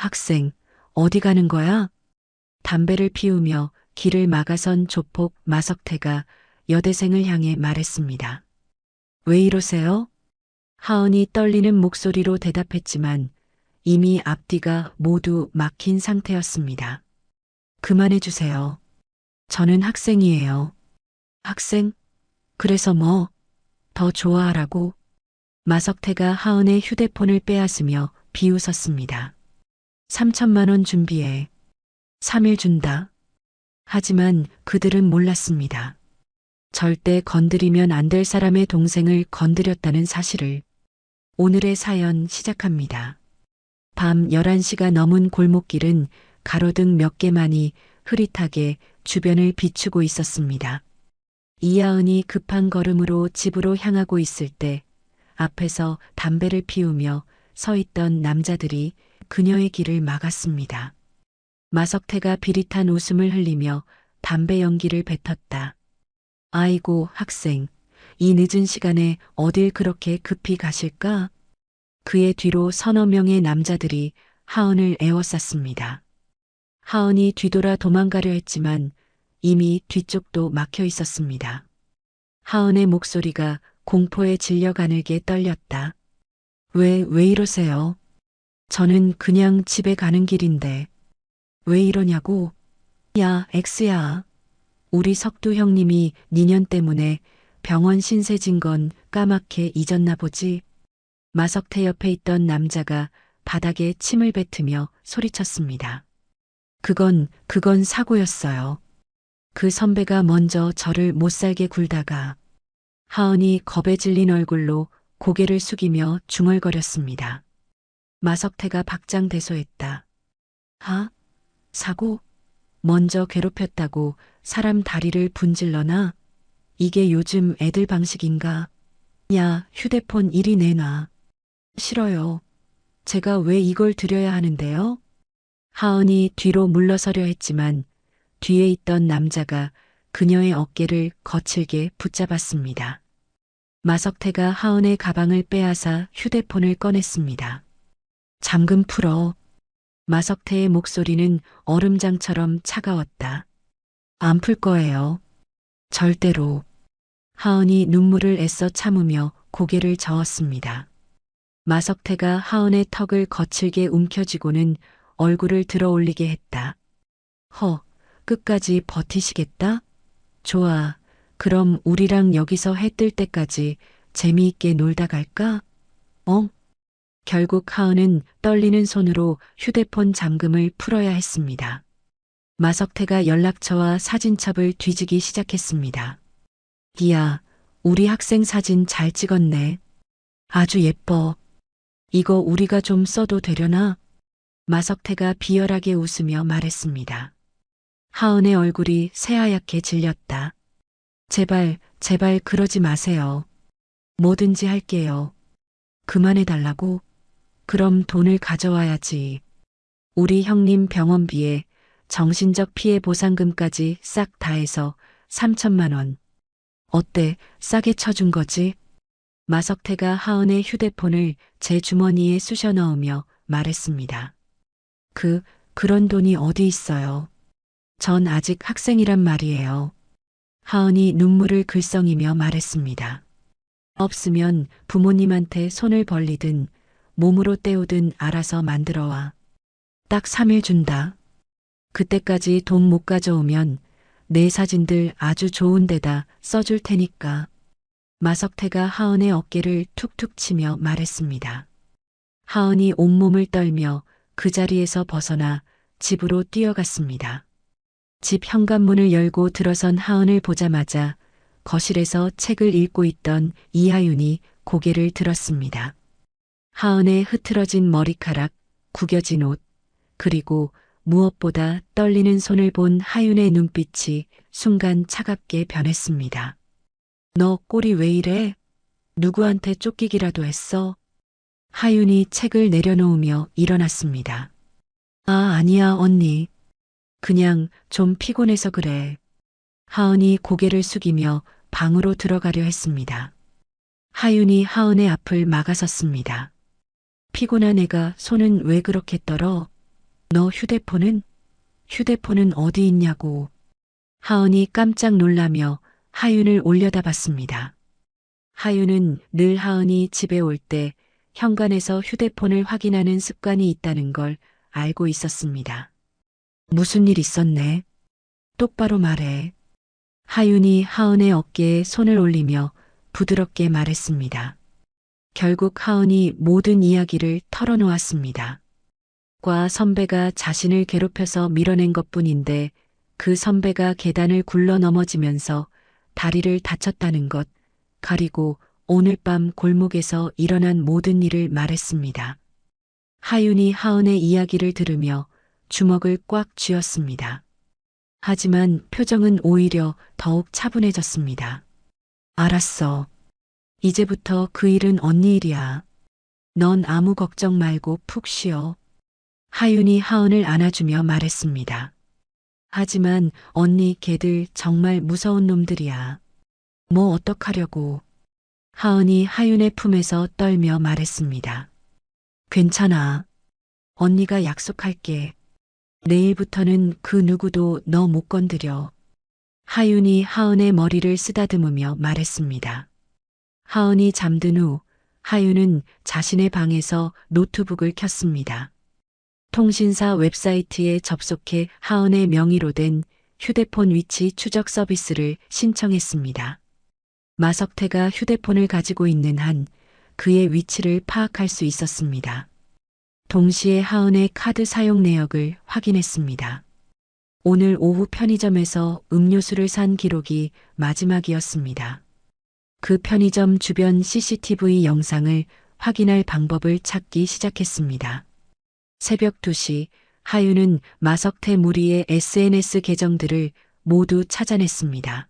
학생, 어디 가는 거야? 담배를 피우며 길을 막아선 조폭 마석태가 여대생을 향해 말했습니다. 왜 이러세요? 하은이 떨리는 목소리로 대답했지만 이미 앞뒤가 모두 막힌 상태였습니다. 그만해 주세요. 저는 학생이에요. 학생? 그래서 뭐? 더 좋아하라고? 마석태가 하은의 휴대폰을 빼앗으며 비웃었습니다. 3천만 원 준비해. 3일 준다. 하지만 그들은 몰랐습니다. 절대 건드리면 안 될 사람의 동생을 건드렸다는 사실을. 오늘의 사연 시작합니다. 밤 11시가 넘은 골목길은 가로등 몇 개만이 흐릿하게 주변을 비추고 있었습니다. 이하은이 급한 걸음으로 집으로 향하고 있을 때 앞에서 담배를 피우며 서 있던 남자들이 그녀의 길을 막았습니다. 마석태가 비릿한 웃음을 흘리며 담배 연기를 뱉었다. 아이고, 학생, 이 늦은 시간에 어딜 그렇게 급히 가실까? 그의 뒤로 서너 명의 남자들이 하은을 에워쌌습니다. 하은이 뒤돌아 도망가려 했지만 이미 뒤쪽도 막혀 있었습니다. 하은의 목소리가 공포에 질려 가늘게 떨렸다. 왜 이러세요? 저는 그냥 집에 가는 길인데. 왜 이러냐고? 야, 엑스야. 우리 석두 형님이 니년 때문에 병원 신세 진 건 까맣게 잊었나 보지? 마석태 옆에 있던 남자가 바닥에 침을 뱉으며 소리쳤습니다. 그건 사고였어요. 그 선배가 먼저 저를 못살게 굴다가. 하은이 겁에 질린 얼굴로 고개를 숙이며 중얼거렸습니다. 마석태가 박장대소했다. 사고? 먼저 괴롭혔다고 사람 다리를 분질러나? 이게 요즘 애들 방식인가? 야, 휴대폰 이리 내놔. 싫어요. 제가 왜 이걸 드려야 하는데요? 하은이 뒤로 물러서려 했지만 뒤에 있던 남자가 그녀의 어깨를 거칠게 붙잡았습니다. 마석태가 하은의 가방을 빼앗아 휴대폰을 꺼냈습니다. 잠금 풀어. 마석태의 목소리는 얼음장처럼 차가웠다. 안 풀 거예요. 절대로. 하은이 눈물을 애써 참으며 고개를 저었습니다. 마석태가 하은의 턱을 거칠게 움켜쥐고는 얼굴을 들어 올리게 했다. 끝까지 버티시겠다? 좋아. 그럼 우리랑 여기서 해 뜰 때까지 재미있게 놀다 갈까? 결국 하은은 떨리는 손으로 휴대폰 잠금을 풀어야 했습니다. 마석태가 연락처와 사진첩을 뒤지기 시작했습니다. 이야, 우리 학생 사진 잘 찍었네. 아주 예뻐. 이거 우리가 좀 써도 되려나? 마석태가 비열하게 웃으며 말했습니다. 하은의 얼굴이 새하얗게 질렸다. 제발 그러지 마세요. 뭐든지 할게요. 그만해달라고? 그럼 돈을 가져와야지. 우리 형님 병원비에 정신적 피해 보상금까지 싹 다 해서 3천만 원. 어때? 싸게 쳐준 거지? 마석태가 하은의 휴대폰을 제 주머니에 쑤셔 넣으며 말했습니다. 그런 돈이 어디 있어요? 전 아직 학생이란 말이에요. 하은이 눈물을 글썽이며 말했습니다. 없으면 부모님한테 손을 벌리든 몸으로 때우든 알아서 만들어와. 딱 3일 준다. 그때까지 돈 못 가져오면 내 사진들 아주 좋은 데다 써줄 테니까. 마석태가 하은의 어깨를 툭툭 치며 말했습니다. 하은이 온몸을 떨며 그 자리에서 벗어나 집으로 뛰어갔습니다. 집 현관문을 열고 들어선 하은을 보자마자 거실에서 책을 읽고 있던 이하윤이 고개를 들었습니다. 하은의 흐트러진 머리카락, 구겨진 옷, 그리고 무엇보다 떨리는 손을 본 하윤의 눈빛이 순간 차갑게 변했습니다. 너 꼴이 왜 이래? 누구한테 쫓기기라도 했어? 하윤이 책을 내려놓으며 일어났습니다. 아니야, 언니. 그냥 좀 피곤해서 그래. 하은이 고개를 숙이며 방으로 들어가려 했습니다. 하윤이 하은의 앞을 막아섰습니다. 피곤한 애가 손은 왜 그렇게 떨어? 너 휴대폰은 어디 있냐고. 하은이 깜짝 놀라며 하윤을 올려다봤습니다. 하윤은 늘 하은이 집에 올 때 현관에서 휴대폰을 확인하는 습관이 있다는 걸 알고 있었습니다. 무슨 일 있었네? 똑바로 말해. 하윤이 하은의 어깨에 손을 올리며 부드럽게 말했습니다. 결국 하은이 모든 이야기를 털어놓았습니다. 과 선배가 자신을 괴롭혀서 밀어낸 것뿐인데 그 선배가 계단을 굴러 넘어지면서 다리를 다쳤다는 것, 그리고 오늘 밤 골목에서 일어난 모든 일을 말했습니다. 하윤이 하은의 이야기를 들으며 주먹을 꽉 쥐었습니다. 하지만 표정은 오히려 더욱 차분해졌습니다. 알았어. 이제부터 그 일은 언니 일이야. 넌 아무 걱정 말고 푹 쉬어. 하윤이 하은을 안아주며 말했습니다. 하지만 언니 걔들 정말 무서운 놈들이야. 뭐 어떡하려고. 하은이 하윤의 품에서 떨며 말했습니다. 괜찮아. 언니가 약속할게. 내일부터는 그 누구도 너 못 건드려. 하윤이 하은의 머리를 쓰다듬으며 말했습니다. 하은이 잠든 후 하윤은 자신의 방에서 노트북을 켰습니다. 통신사 웹사이트에 접속해 하은의 명의로 된 휴대폰 위치 추적 서비스를 신청했습니다. 마석태가 휴대폰을 가지고 있는 한 그의 위치를 파악할 수 있었습니다. 동시에 하은의 카드 사용 내역을 확인했습니다. 오늘 오후 편의점에서 음료수를 산 기록이 마지막이었습니다. 그 편의점 주변 CCTV 영상을 확인할 방법을 찾기 시작했습니다. 새벽 2시 하윤은 마석태 무리의 SNS 계정들을 모두 찾아냈습니다.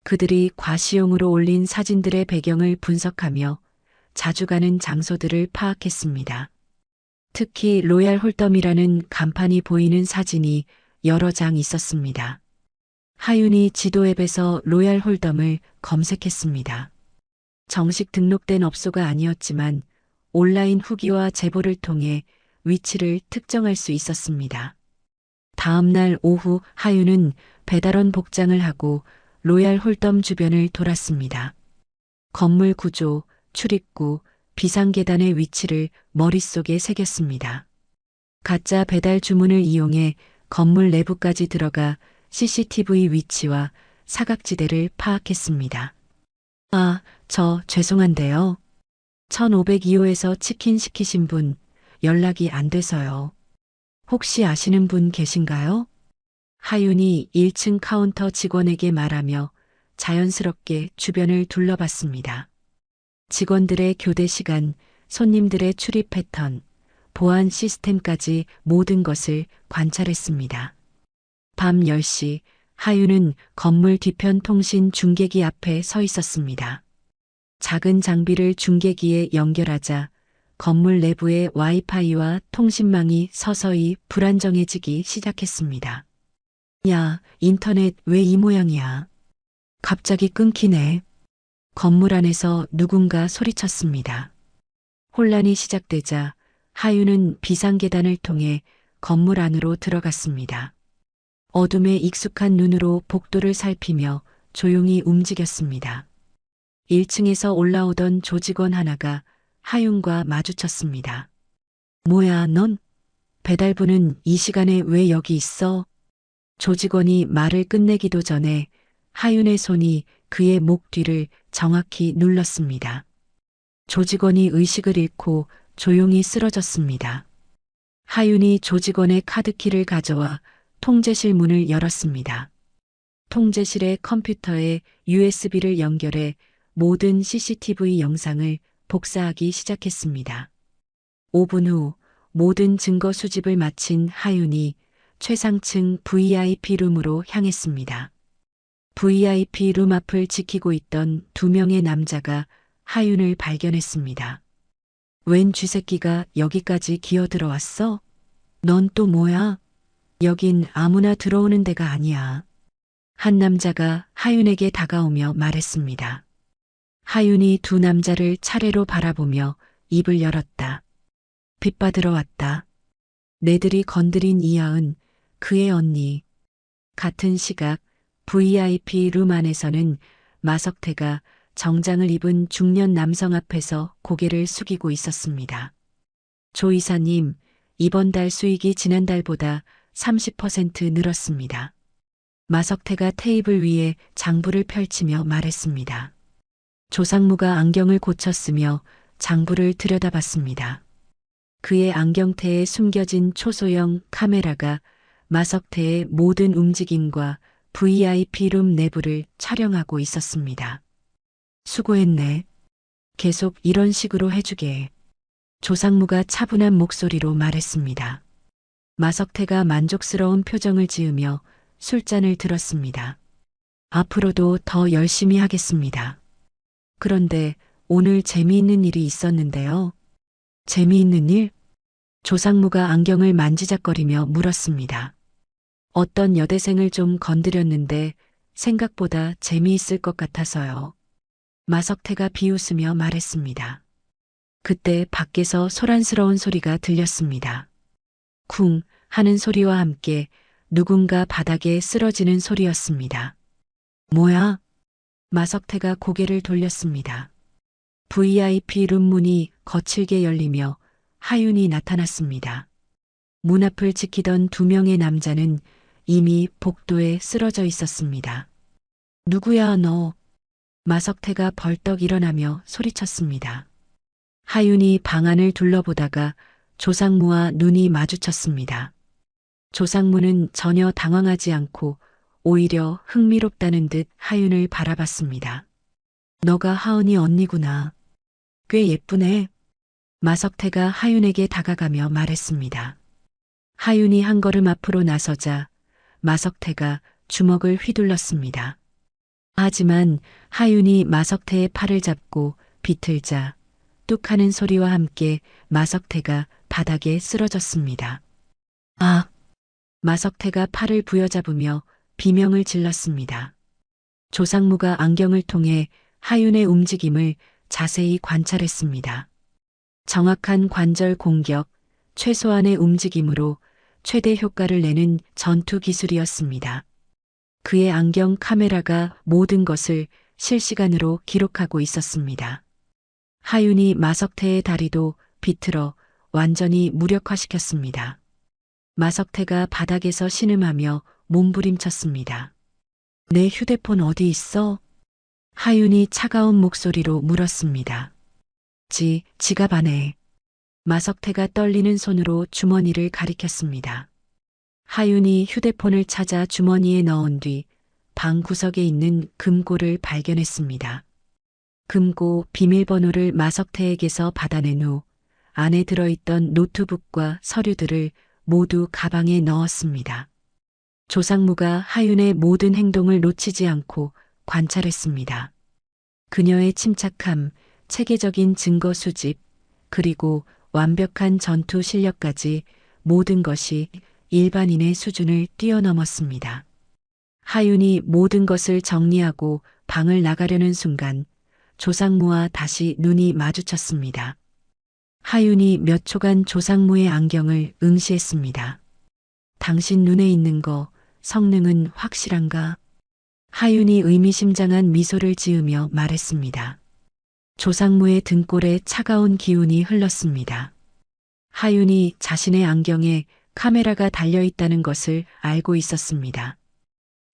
그들이 과시용으로 올린 사진들의 배경을 분석하며 자주 가는 장소들을 파악했습니다. 특히 로얄 홀덤이라는 간판이 보이는 사진이 여러 장 있었습니다. 하윤이 지도 앱에서 로얄 홀덤을 검색했습니다. 정식 등록된 업소가 아니었지만 온라인 후기와 제보를 통해 위치를 특정할 수 있었습니다. 다음 날 오후 하윤은 배달원 복장을 하고 로얄 홀덤 주변을 돌았습니다. 건물 구조, 출입구, 비상계단의 위치를 머릿속에 새겼습니다. 가짜 배달 주문을 이용해 건물 내부까지 들어가 CCTV 위치와 사각지대를 파악했습니다. 죄송한데요. 1502호에서 치킨 시키신 분 연락이 안 돼서요. 혹시 아시는 분 계신가요? 하윤이 1층 카운터 직원에게 말하며 자연스럽게 주변을 둘러봤습니다. 직원들의 교대 시간, 손님들의 출입 패턴, 보안 시스템까지 모든 것을 관찰했습니다. 밤 10시 하윤은 건물 뒤편 통신 중계기 앞에 서 있었습니다. 작은 장비를 중계기에 연결하자 건물 내부의 와이파이와 통신망이 서서히 불안정해지기 시작했습니다. 야, 인터넷 왜 이 모양이야? 갑자기 끊기네. 건물 안에서 누군가 소리쳤습니다. 혼란이 시작되자 하윤은 비상계단을 통해 건물 안으로 들어갔습니다. 어둠에 익숙한 눈으로 복도를 살피며 조용히 움직였습니다. 1층에서 올라오던 조직원 하나가 하윤과 마주쳤습니다. 뭐야, 넌? 배달부는 이 시간에 왜 여기 있어? 조직원이 말을 끝내기도 전에 하윤의 손이 그의 목 뒤를 정확히 눌렀습니다. 조직원이 의식을 잃고 조용히 쓰러졌습니다. 하윤이 조직원의 카드키를 가져와 통제실 문을 열었습니다. 통제실의 컴퓨터에 USB를 연결해 모든 CCTV 영상을 복사하기 시작했습니다. 5분 후 모든 증거 수집을 마친 하윤이 최상층 VIP 룸으로 향했습니다. VIP 룸 앞을 지키고 있던 2명의 남자가 하윤을 발견했습니다. 웬 쥐새끼가 여기까지 기어들어왔어? 넌 또 뭐야? 여긴 아무나 들어오는 데가 아니야. 한 남자가 하윤에게 다가오며 말했습니다. 하윤이 두 남자를 차례로 바라보며 입을 열었다. 빚받으러 왔다. 내들이 건드린 이하은, 그의 언니. 같은 시각 VIP 룸 안에서는 마석태가 정장을 입은 중년 남성 앞에서 고개를 숙이고 있었습니다. 조 이사님, 이번 달 수익이 지난달보다 30% 늘었습니다. 마석태가 테이블 위에 장부를 펼치며 말했습니다. 조상무가 안경을 고쳤으며 장부를 들여다봤습니다. 그의 안경테에 숨겨진 초소형 카메라가 마석태의 모든 움직임과 VIP 룸 내부를 촬영하고 있었습니다. 수고했네. 계속 이런 식으로 해주게. 조상무가 차분한 목소리로 말했습니다. 마석태가 만족스러운 표정을 지으며 술잔을 들었습니다. 앞으로도 더 열심히 하겠습니다. 그런데 오늘 재미있는 일이 있었는데요. 재미있는 일? 조상무가 안경을 만지작거리며 물었습니다. 어떤 여대생을 좀 건드렸는데 생각보다 재미있을 것 같아서요. 마석태가 비웃으며 말했습니다. 그때 밖에서 소란스러운 소리가 들렸습니다. 쿵 하는 소리와 함께 누군가 바닥에 쓰러지는 소리였습니다. 뭐야? 마석태가 고개를 돌렸습니다. VIP 룸 문이 거칠게 열리며 하윤이 나타났습니다. 문 앞을 지키던 2명의 남자는 이미 복도에 쓰러져 있었습니다. 누구야 너? 마석태가 벌떡 일어나며 소리쳤습니다. 하윤이 방 안을 둘러보다가 조상무와 눈이 마주쳤습니다. 조상무는 전혀 당황하지 않고 오히려 흥미롭다는 듯 하윤을 바라봤습니다. 너가 하은이 언니구나. 꽤 예쁘네. 마석태가 하윤에게 다가가며 말했습니다. 하윤이 한 걸음 앞으로 나서자 마석태가 주먹을 휘둘렀습니다. 하지만 하윤이 마석태의 팔을 잡고 비틀자 뚝 하는 소리와 함께 마석태가 바닥에 쓰러졌습니다. 아! 마석태가 팔을 부여잡으며 비명을 질렀습니다. 조상무가 안경을 통해 하윤의 움직임을 자세히 관찰했습니다. 정확한 관절 공격, 최소한의 움직임으로 최대 효과를 내는 전투 기술이었습니다. 그의 안경 카메라가 모든 것을 실시간으로 기록하고 있었습니다. 하윤이 마석태의 다리도 비틀어 완전히 무력화시켰습니다. 마석태가 바닥에서 신음하며 몸부림쳤습니다. 내 휴대폰 어디 있어? 하윤이 차가운 목소리로 물었습니다. 지갑 안에. 마석태가 떨리는 손으로 주머니를 가리켰습니다. 하윤이 휴대폰을 찾아 주머니에 넣은 뒤 방 구석에 있는 금고를 발견했습니다. 금고 비밀번호를 마석태에게서 받아낸 후 안에 들어있던 노트북과 서류들을 모두 가방에 넣었습니다. 조상무가 하윤의 모든 행동을 놓치지 않고 관찰했습니다. 그녀의 침착함, 체계적인 증거 수집, 그리고 완벽한 전투 실력까지 모든 것이 일반인의 수준을 뛰어넘었습니다. 하윤이 모든 것을 정리하고 방을 나가려는 순간 조상무와 다시 눈이 마주쳤습니다. 하윤이 몇 초간 조상무의 안경을 응시했습니다. 당신 눈에 있는 거 성능은 확실한가? 하윤이 의미심장한 미소를 지으며 말했습니다. 조상무의 등골에 차가운 기운이 흘렀습니다. 하윤이 자신의 안경에 카메라가 달려있다는 것을 알고 있었습니다.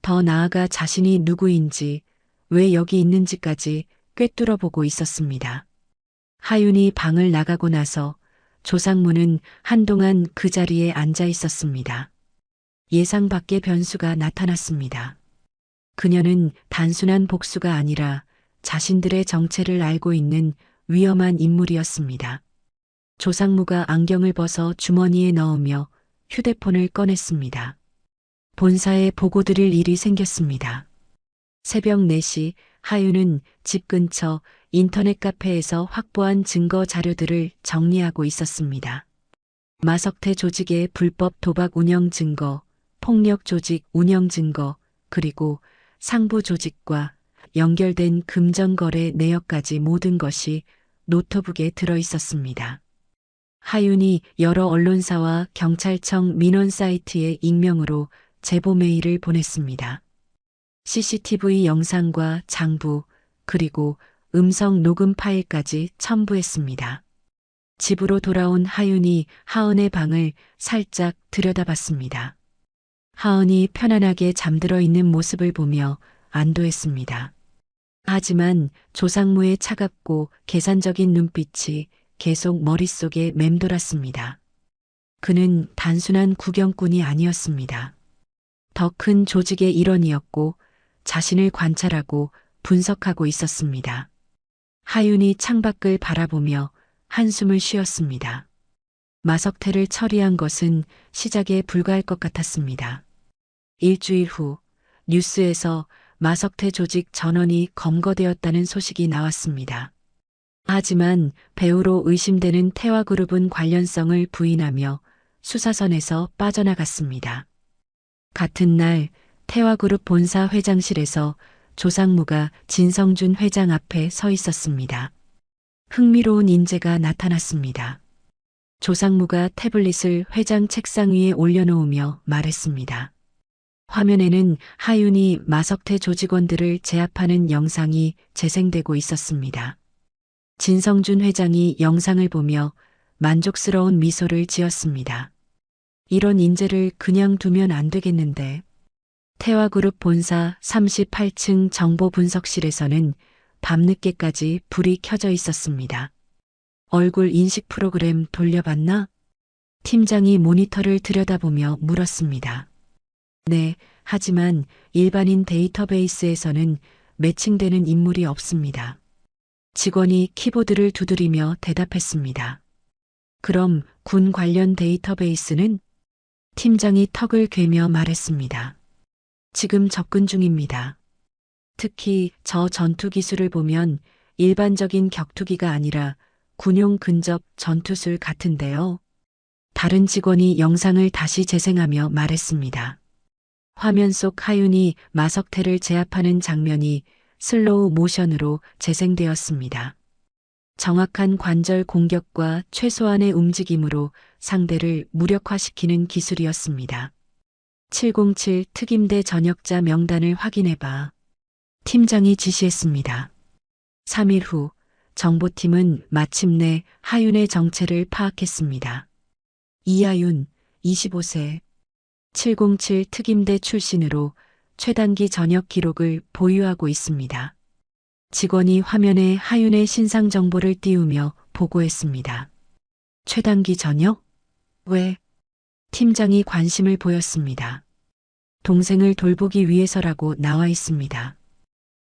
더 나아가 자신이 누구인지, 왜 여기 있는지까지 꿰뚫어보고 있었습니다. 하윤이 방을 나가고 나서 조상무는 한동안 그 자리에 앉아 있었습니다. 예상 밖의 변수가 나타났습니다. 그녀는 단순한 복수가 아니라 자신들의 정체를 알고 있는 위험한 인물이었습니다. 조상무가 안경을 벗어 주머니에 넣으며 휴대폰을 꺼냈습니다. 본사에 보고드릴 일이 생겼습니다. 새벽 4시 하윤은 집 근처 인터넷 카페에서 확보한 증거 자료들을 정리하고 있었습니다. 마석태 조직의 불법 도박 운영 증거, 폭력 조직 운영 증거, 그리고 상부 조직과 연결된 금전 거래 내역까지 모든 것이 노트북에 들어 있었습니다. 하윤이 여러 언론사와 경찰청 민원 사이트에 익명으로 제보 메일을 보냈습니다. CCTV 영상과 장부, 그리고 음성 녹음 파일까지 첨부했습니다. 집으로 돌아온 하윤이 하은의 방을 살짝 들여다봤습니다. 하은이 편안하게 잠들어 있는 모습을 보며 안도했습니다. 하지만 조상무의 차갑고 계산적인 눈빛이 계속 머릿속에 맴돌았습니다. 그는 단순한 구경꾼이 아니었습니다. 더 큰 조직의 일원이었고 자신을 관찰하고 분석하고 있었습니다. 하윤이 창밖을 바라보며 한숨을 쉬었습니다. 마석태를 처리한 것은 시작에 불과할 것 같았습니다. 일주일 후 뉴스에서 마석태 조직 전원이 검거되었다는 소식이 나왔습니다. 하지만 배우로 의심되는 태화그룹은 관련성을 부인하며 수사선에서 빠져나갔습니다. 같은 날 태화그룹 본사 회장실에서 조상무가 진성준 회장 앞에 서 있었습니다. 흥미로운 인재가 나타났습니다. 조상무가 태블릿을 회장 책상 위에 올려놓으며 말했습니다. 화면에는 하윤이 마석태 조직원들을 제압하는 영상이 재생되고 있었습니다. 진성준 회장이 영상을 보며 만족스러운 미소를 지었습니다. 이런 인재를 그냥 두면 안 되겠는데. 태화그룹 본사 38층 정보분석실에서는 밤늦게까지 불이 켜져 있었습니다. 얼굴 인식 프로그램 돌려봤나? 팀장이 모니터를 들여다보며 물었습니다. 네, 하지만 일반인 데이터베이스에서는 매칭되는 인물이 없습니다. 직원이 키보드를 두드리며 대답했습니다. 그럼 군 관련 데이터베이스는? 팀장이 턱을 괴며 말했습니다. 지금 접근 중입니다. 특히 저 전투 기술을 보면 일반적인 격투기가 아니라 군용 근접 전투술 같은데요. 다른 직원이 영상을 다시 재생하며 말했습니다. 화면 속 하윤이 마석태를 제압하는 장면이 슬로우 모션으로 재생되었습니다. 정확한 관절 공격과 최소한의 움직임으로 상대를 무력화시키는 기술이었습니다. 707 특임대 전역자 명단을 확인해봐. 팀장이 지시했습니다. 3일 후 정보팀은 마침내 하윤의 정체를 파악했습니다. 이하윤, 25세, 707 특임대 출신으로 최단기 전역 기록을 보유하고 있습니다. 직원이 화면에 하윤의 신상 정보를 띄우며 보고했습니다. 최단기 전역? 왜? 팀장이 관심을 보였습니다. 동생을 돌보기 위해서라고 나와 있습니다.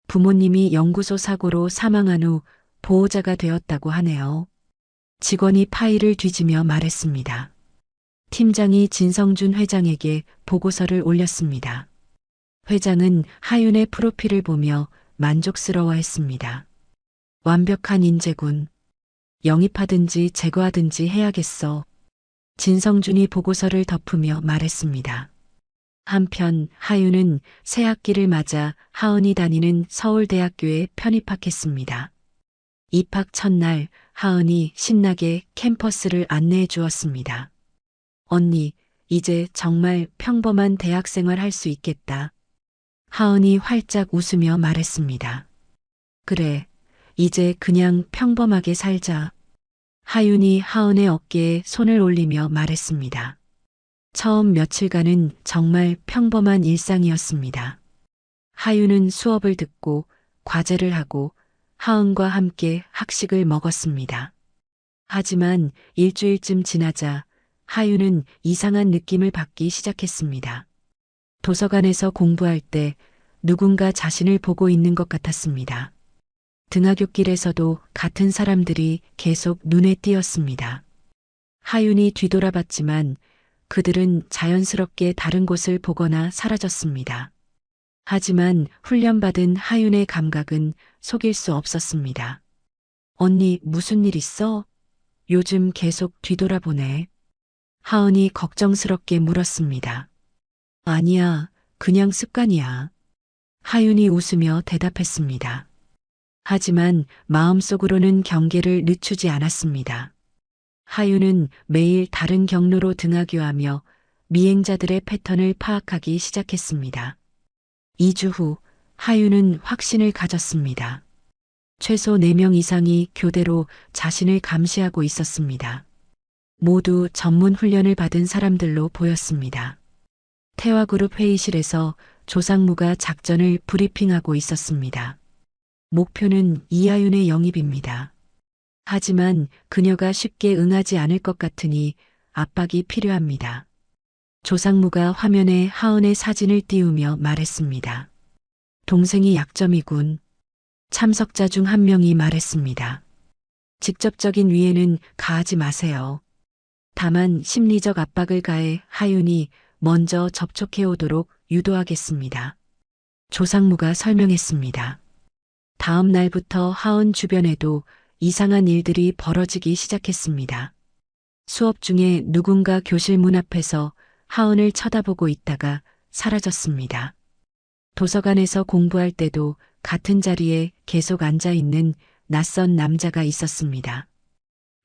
부모님이 연구소 사고로 사망한 후 보호자가 되었다고 하네요. 직원이 파일을 뒤지며 말했습니다. 팀장이 진성준 회장에게 보고서를 올렸습니다. 회장은 하윤의 프로필을 보며 만족스러워했습니다. 완벽한 인재군. 영입하든지 제거하든지 해야겠어. 진성준이 보고서를 덮으며 말했습니다. 한편 하윤은 새 학기를 맞아 하은이 다니는 서울대학교에 편입학했습니다. 입학 첫날 하은이 신나게 캠퍼스를 안내해 주었습니다. 언니, 이제 정말 평범한 대학생활 할 수 있겠다. 하은이 활짝 웃으며 말했습니다. 그래, 이제 그냥 평범하게 살자. 하윤이 하은의 어깨에 손을 올리며 말했습니다. 처음 며칠간은 정말 평범한 일상이었습니다. 하윤은 수업을 듣고 과제를 하고 하은과 함께 학식을 먹었습니다. 하지만 일주일쯤 지나자 하윤은 이상한 느낌을 받기 시작했습니다. 도서관에서 공부할 때 누군가 자신을 보고 있는 것 같았습니다. 등하굣길에서도 같은 사람들이 계속 눈에 띄었습니다. 하윤이 뒤돌아봤지만 그들은 자연스럽게 다른 곳을 보거나 사라졌습니다. 하지만 훈련받은 하윤의 감각은 속일 수 없었습니다. 언니, 무슨 일 있어? 요즘 계속 뒤돌아보네. 하은이 걱정스럽게 물었습니다. 아니야, 그냥 습관이야. 하윤이 웃으며 대답했습니다. 하지만 마음속으로는 경계를 늦추지 않았습니다. 하윤은 매일 다른 경로로 등하교하며 미행자들의 패턴을 파악하기 시작했습니다. 2주 후 하윤은 확신을 가졌습니다. 최소 4명 이상이 교대로 자신을 감시하고 있었습니다. 모두 전문 훈련을 받은 사람들로 보였습니다. 태화그룹 회의실에서 조상무가 작전을 브리핑하고 있었습니다. 목표는 이하윤의 영입입니다. 하지만 그녀가 쉽게 응하지 않을 것 같으니 압박이 필요합니다. 조상무가 화면에 하은의 사진을 띄우며 말했습니다. 동생이 약점이군. 참석자 중 한 명이 말했습니다. 직접적인 위해는 가하지 마세요. 다만 심리적 압박을 가해 하윤이 먼저 접촉해 오도록 유도하겠습니다. 조상무가 설명했습니다. 다음 날부터 하은 주변에도 이상한 일들이 벌어지기 시작했습니다. 수업 중에 누군가 교실 문 앞에서 하은을 쳐다보고 있다가 사라졌습니다. 도서관에서 공부할 때도 같은 자리에 계속 앉아 있는 낯선 남자가 있었습니다.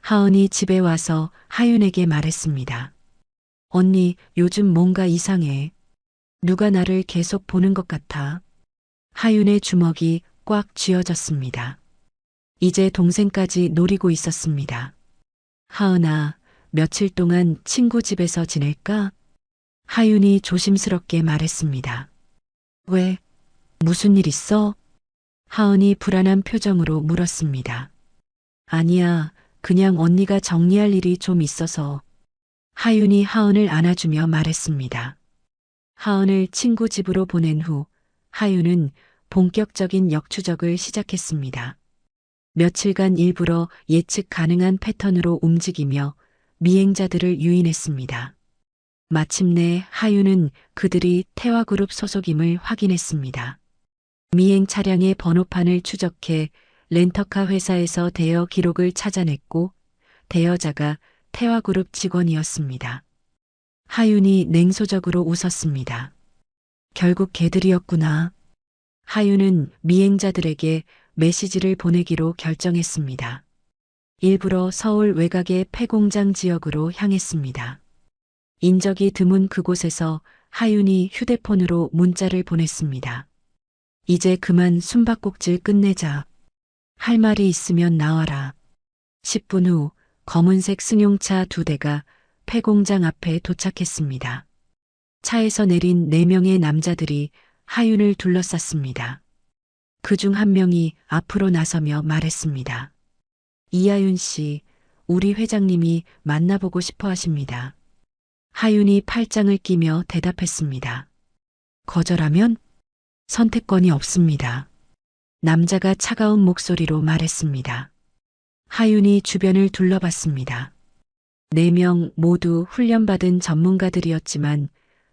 하은이 집에 와서 하윤에게 말했습니다. 언니, 요즘 뭔가 이상해. 누가 나를 계속 보는 것 같아. 하윤의 주먹이 꽉 쥐어졌습니다. 이제 동생까지 노리고 있었습니다. 하은아, 며칠 동안 친구 집에서 지낼까? 하윤이 조심스럽게 말했습니다. 왜? 무슨 일 있어? 하은이 불안한 표정으로 물었습니다. 아니야, 그냥 언니가 정리할 일이 좀 있어서. 하윤이 하은을 안아주며 말했습니다. 하은을 친구 집으로 보낸 후 하윤은 본격적인 역추적을 시작했습니다. 며칠간 일부러 예측 가능한 패턴으로 움직이며 미행자들을 유인했습니다. 마침내 하윤은 그들이 태화그룹 소속임을 확인했습니다. 미행 차량의 번호판을 추적해 렌터카 회사에서 대여 기록을 찾아냈고 대여자가 태화그룹 직원이었습니다. 하윤이 냉소적으로 웃었습니다. 결국 걔들이었구나. 하윤은 미행자들에게 메시지를 보내기로 결정했습니다. 일부러 서울 외곽의 폐공장 지역으로 향했습니다. 인적이 드문 그곳에서 하윤이 휴대폰으로 문자를 보냈습니다. 이제 그만 숨바꼭질 끝내자. 할 말이 있으면 나와라. 10분 후 검은색 승용차 2대가 폐공장 앞에 도착했습니다. 차에서 내린 4명의 남자들이 하윤을 둘러쌌습니다. 그중 한 명이 앞으로 나서며 말했습니다. 이하윤 씨, 우리 회장님이 만나보고 싶어 하십니다. 하윤이 팔짱을 끼며 대답했습니다. 거절하면 선택권이 없습니다. 남자가 차가운 목소리로 말했습니다. 하윤이 주변을 둘러봤습니다. 4명 모두 훈련받은 전문가들이었지만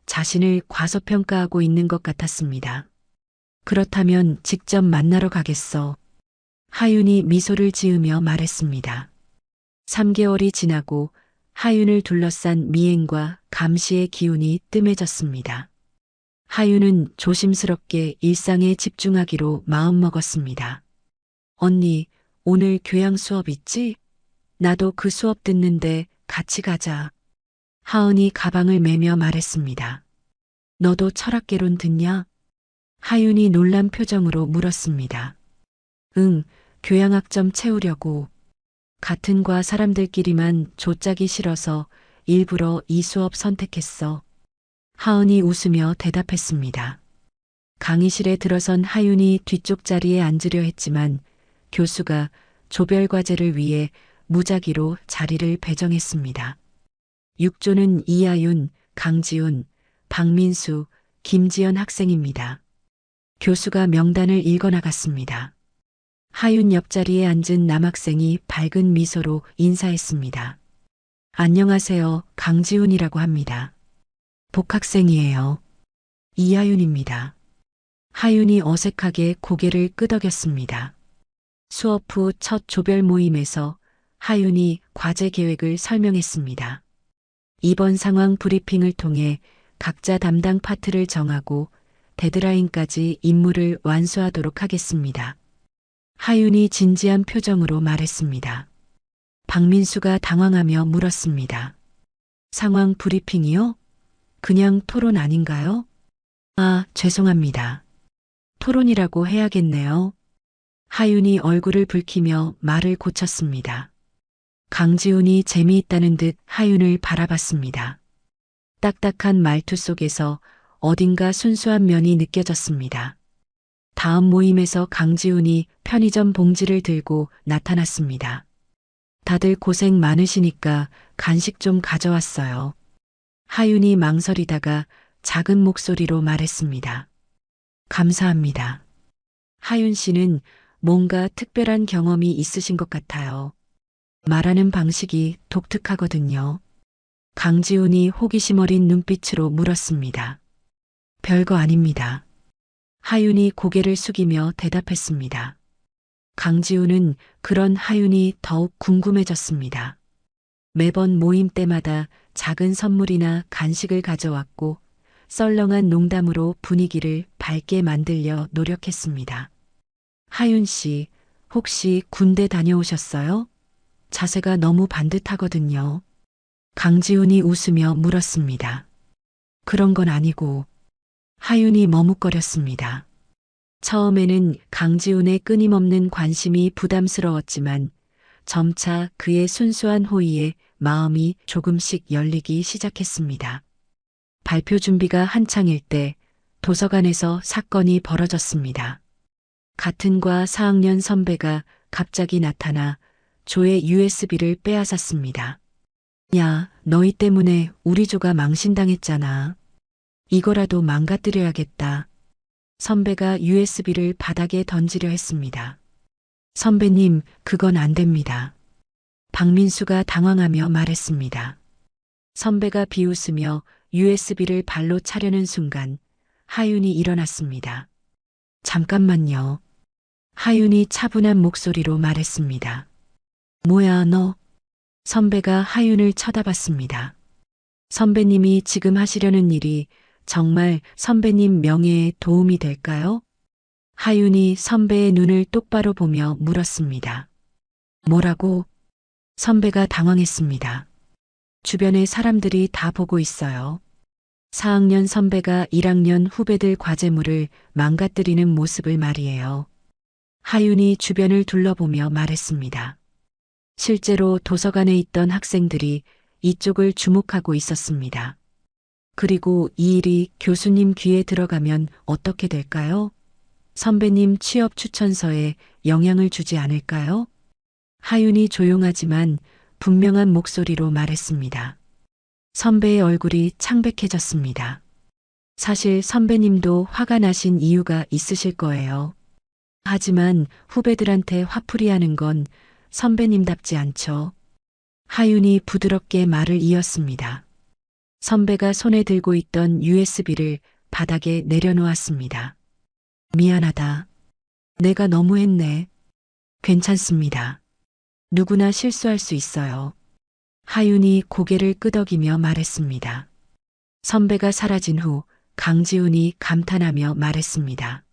자신을 과소평가하고 있는 것 같았습니다. 그렇다면 직접 만나러 가겠어. 하윤이 미소를 지으며 말했습니다. 3개월이 지나고 하윤을 둘러싼 미행과 감시의 기운이 뜸해졌습니다. 하윤은 조심스럽게 일상에 집중하기로 마음먹었습니다. 언니, 오늘 교양 수업 있지? 나도 그 수업 듣는데 같이 가자. 하은이 가방을 매며 말했습니다. 너도 철학개론 듣냐? 하윤이 놀란 표정으로 물었습니다. 응, 교양학점 채우려고. 같은 과 사람들끼리만 조짜기 싫어서 일부러 이 수업 선택했어. 하은이 웃으며 대답했습니다. 강의실에 들어선 하윤이 뒤쪽 자리에 앉으려 했지만 교수가 조별 과제를 위해 무작위로 자리를 배정했습니다. 6조는 이하윤, 강지훈, 박민수, 김지연 학생입니다. 교수가 명단을 읽어나갔습니다. 하윤 옆자리에 앉은 남학생이 밝은 미소로 인사했습니다. 안녕하세요, 강지훈이라고 합니다. 복학생이에요. 이하윤입니다. 하윤이 어색하게 고개를 끄덕였습니다. 수업 후 첫 조별 모임에서 하윤이 과제 계획을 설명했습니다. 이번 상황 브리핑을 통해 각자 담당 파트를 정하고 데드라인까지 임무를 완수하도록 하겠습니다. 하윤이 진지한 표정으로 말했습니다. 박민수가 당황하며 물었습니다. 상황 브리핑이요? 그냥 토론 아닌가요? 아, 죄송합니다. 토론이라고 해야겠네요. 하윤이 얼굴을 붉히며 말을 고쳤습니다. 강지훈이 재미있다는 듯 하윤을 바라봤습니다. 딱딱한 말투 속에서 어딘가 순수한 면이 느껴졌습니다. 다음 모임에서 강지훈이 편의점 봉지를 들고 나타났습니다. 다들 고생 많으시니까 간식 좀 가져왔어요. 하윤이 망설이다가 작은 목소리로 말했습니다. 감사합니다. 하윤 씨는 뭔가 특별한 경험이 있으신 것 같아요. 말하는 방식이 독특하거든요. 강지훈이 호기심 어린 눈빛으로 물었습니다. 별거 아닙니다. 하윤이 고개를 숙이며 대답했습니다. 강지훈은 그런 하윤이 더욱 궁금해졌습니다. 매번 모임 때마다 작은 선물이나 간식을 가져왔고 썰렁한 농담으로 분위기를 밝게 만들려 노력했습니다. 하윤 씨, 혹시 군대 다녀오셨어요? 자세가 너무 반듯하거든요. 강지훈이 웃으며 물었습니다. 그런 건 아니고. 하윤이 머뭇거렸습니다. 처음에는 강지훈의 끊임없는 관심이 부담스러웠지만 점차 그의 순수한 호의에 마음이 조금씩 열리기 시작했습니다. 발표 준비가 한창일 때 도서관에서 사건이 벌어졌습니다. 같은 과 4학년 선배가 갑자기 나타나 조의 USB를 빼앗았습니다. 야, 너희 때문에 우리 조가 망신당했잖아. 이거라도 망가뜨려야겠다. 선배가 USB를 바닥에 던지려 했습니다. 선배님, 그건 안 됩니다. 박민수가 당황하며 말했습니다. 선배가 비웃으며 USB를 발로 차려는 순간 하윤이 일어났습니다. 잠깐만요. 하윤이 차분한 목소리로 말했습니다. 뭐야, 너? 선배가 하윤을 쳐다봤습니다. 선배님이 지금 하시려는 일이 정말 선배님 명예에 도움이 될까요? 하윤이 선배의 눈을 똑바로 보며 물었습니다. 뭐라고? 선배가 당황했습니다. 주변의 사람들이 다 보고 있어요. 4학년 선배가 1학년 후배들 과제물을 망가뜨리는 모습을 말이에요. 하윤이 주변을 둘러보며 말했습니다. 실제로 도서관에 있던 학생들이 이쪽을 주목하고 있었습니다. 그리고 이 일이 교수님 귀에 들어가면 어떻게 될까요? 선배님 취업 추천서에 영향을 주지 않을까요? 하윤이 조용하지만 분명한 목소리로 말했습니다. 선배의 얼굴이 창백해졌습니다. 사실 선배님도 화가 나신 이유가 있으실 거예요. 하지만 후배들한테 화풀이하는 건 선배님답지 않죠. 하윤이 부드럽게 말을 이었습니다. 선배가 손에 들고 있던 USB를 바닥에 내려놓았습니다. 미안하다. 내가 너무했네. 괜찮습니다. 누구나 실수할 수 있어요. 하윤이 고개를 끄덕이며 말했습니다. 선배가 사라진 후 강지훈이 감탄하며 말했습니다.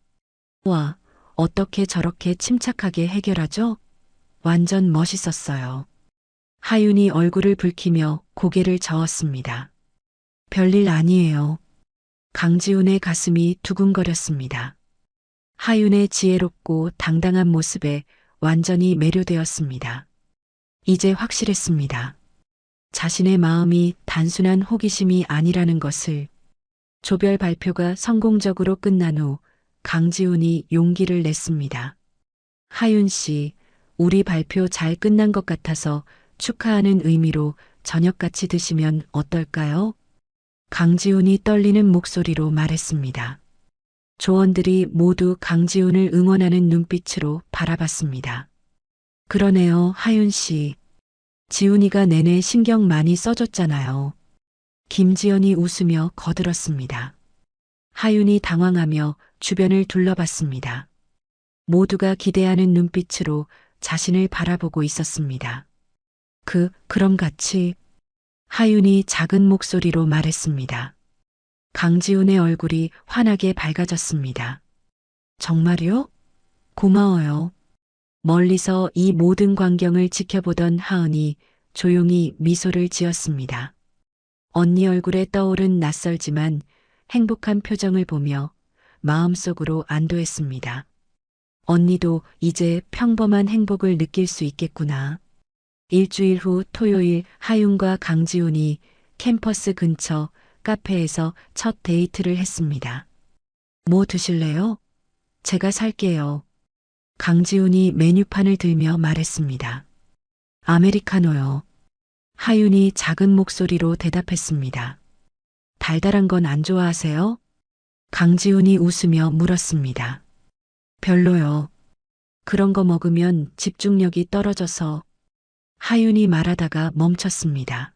와, 어떻게 저렇게 침착하게 해결하죠? 완전 멋있었어요. 하윤이 얼굴을 붉히며 고개를 저었습니다. 별일 아니에요. 강지훈의 가슴이 두근거렸습니다. 하윤의 지혜롭고 당당한 모습에 완전히 매료되었습니다. 이제 확실했습니다. 자신의 마음이 단순한 호기심이 아니라는 것을. 조별 발표가 성공적으로 끝난 후 강지훈이 용기를 냈습니다. 하윤 씨, 우리 발표 잘 끝난 것 같아서 축하하는 의미로 저녁 같이 드시면 어떨까요? 강지훈이 떨리는 목소리로 말했습니다. 조원들이 모두 강지훈을 응원하는 눈빛으로 바라봤습니다. 그러네요, 하윤 씨. 지훈이가 내내 신경 많이 써줬잖아요. 김지연이 웃으며 거들었습니다. 하윤이 당황하며 주변을 둘러봤습니다. 모두가 기대하는 눈빛으로 자신을 바라보고 있었습니다. 그럼 같이. 하윤이 작은 목소리로 말했습니다. 강지훈의 얼굴이 환하게 밝아졌습니다. 정말요? 고마워요. 멀리서 이 모든 광경을 지켜보던 하은이 조용히 미소를 지었습니다. 언니 얼굴에 떠오른 낯설지만 행복한 표정을 보며 마음속으로 안도했습니다. 언니도 이제 평범한 행복을 느낄 수 있겠구나. 일주일 후 토요일 하윤과 강지훈이 캠퍼스 근처 카페에서 첫 데이트를 했습니다. 뭐 드실래요? 제가 살게요. 강지훈이 메뉴판을 들며 말했습니다. 아메리카노요. 하윤이 작은 목소리로 대답했습니다. 달달한 건 안 좋아하세요? 강지훈이 웃으며 물었습니다. 별로요. 그런 거 먹으면 집중력이 떨어져서. 하윤이 말하다가 멈췄습니다.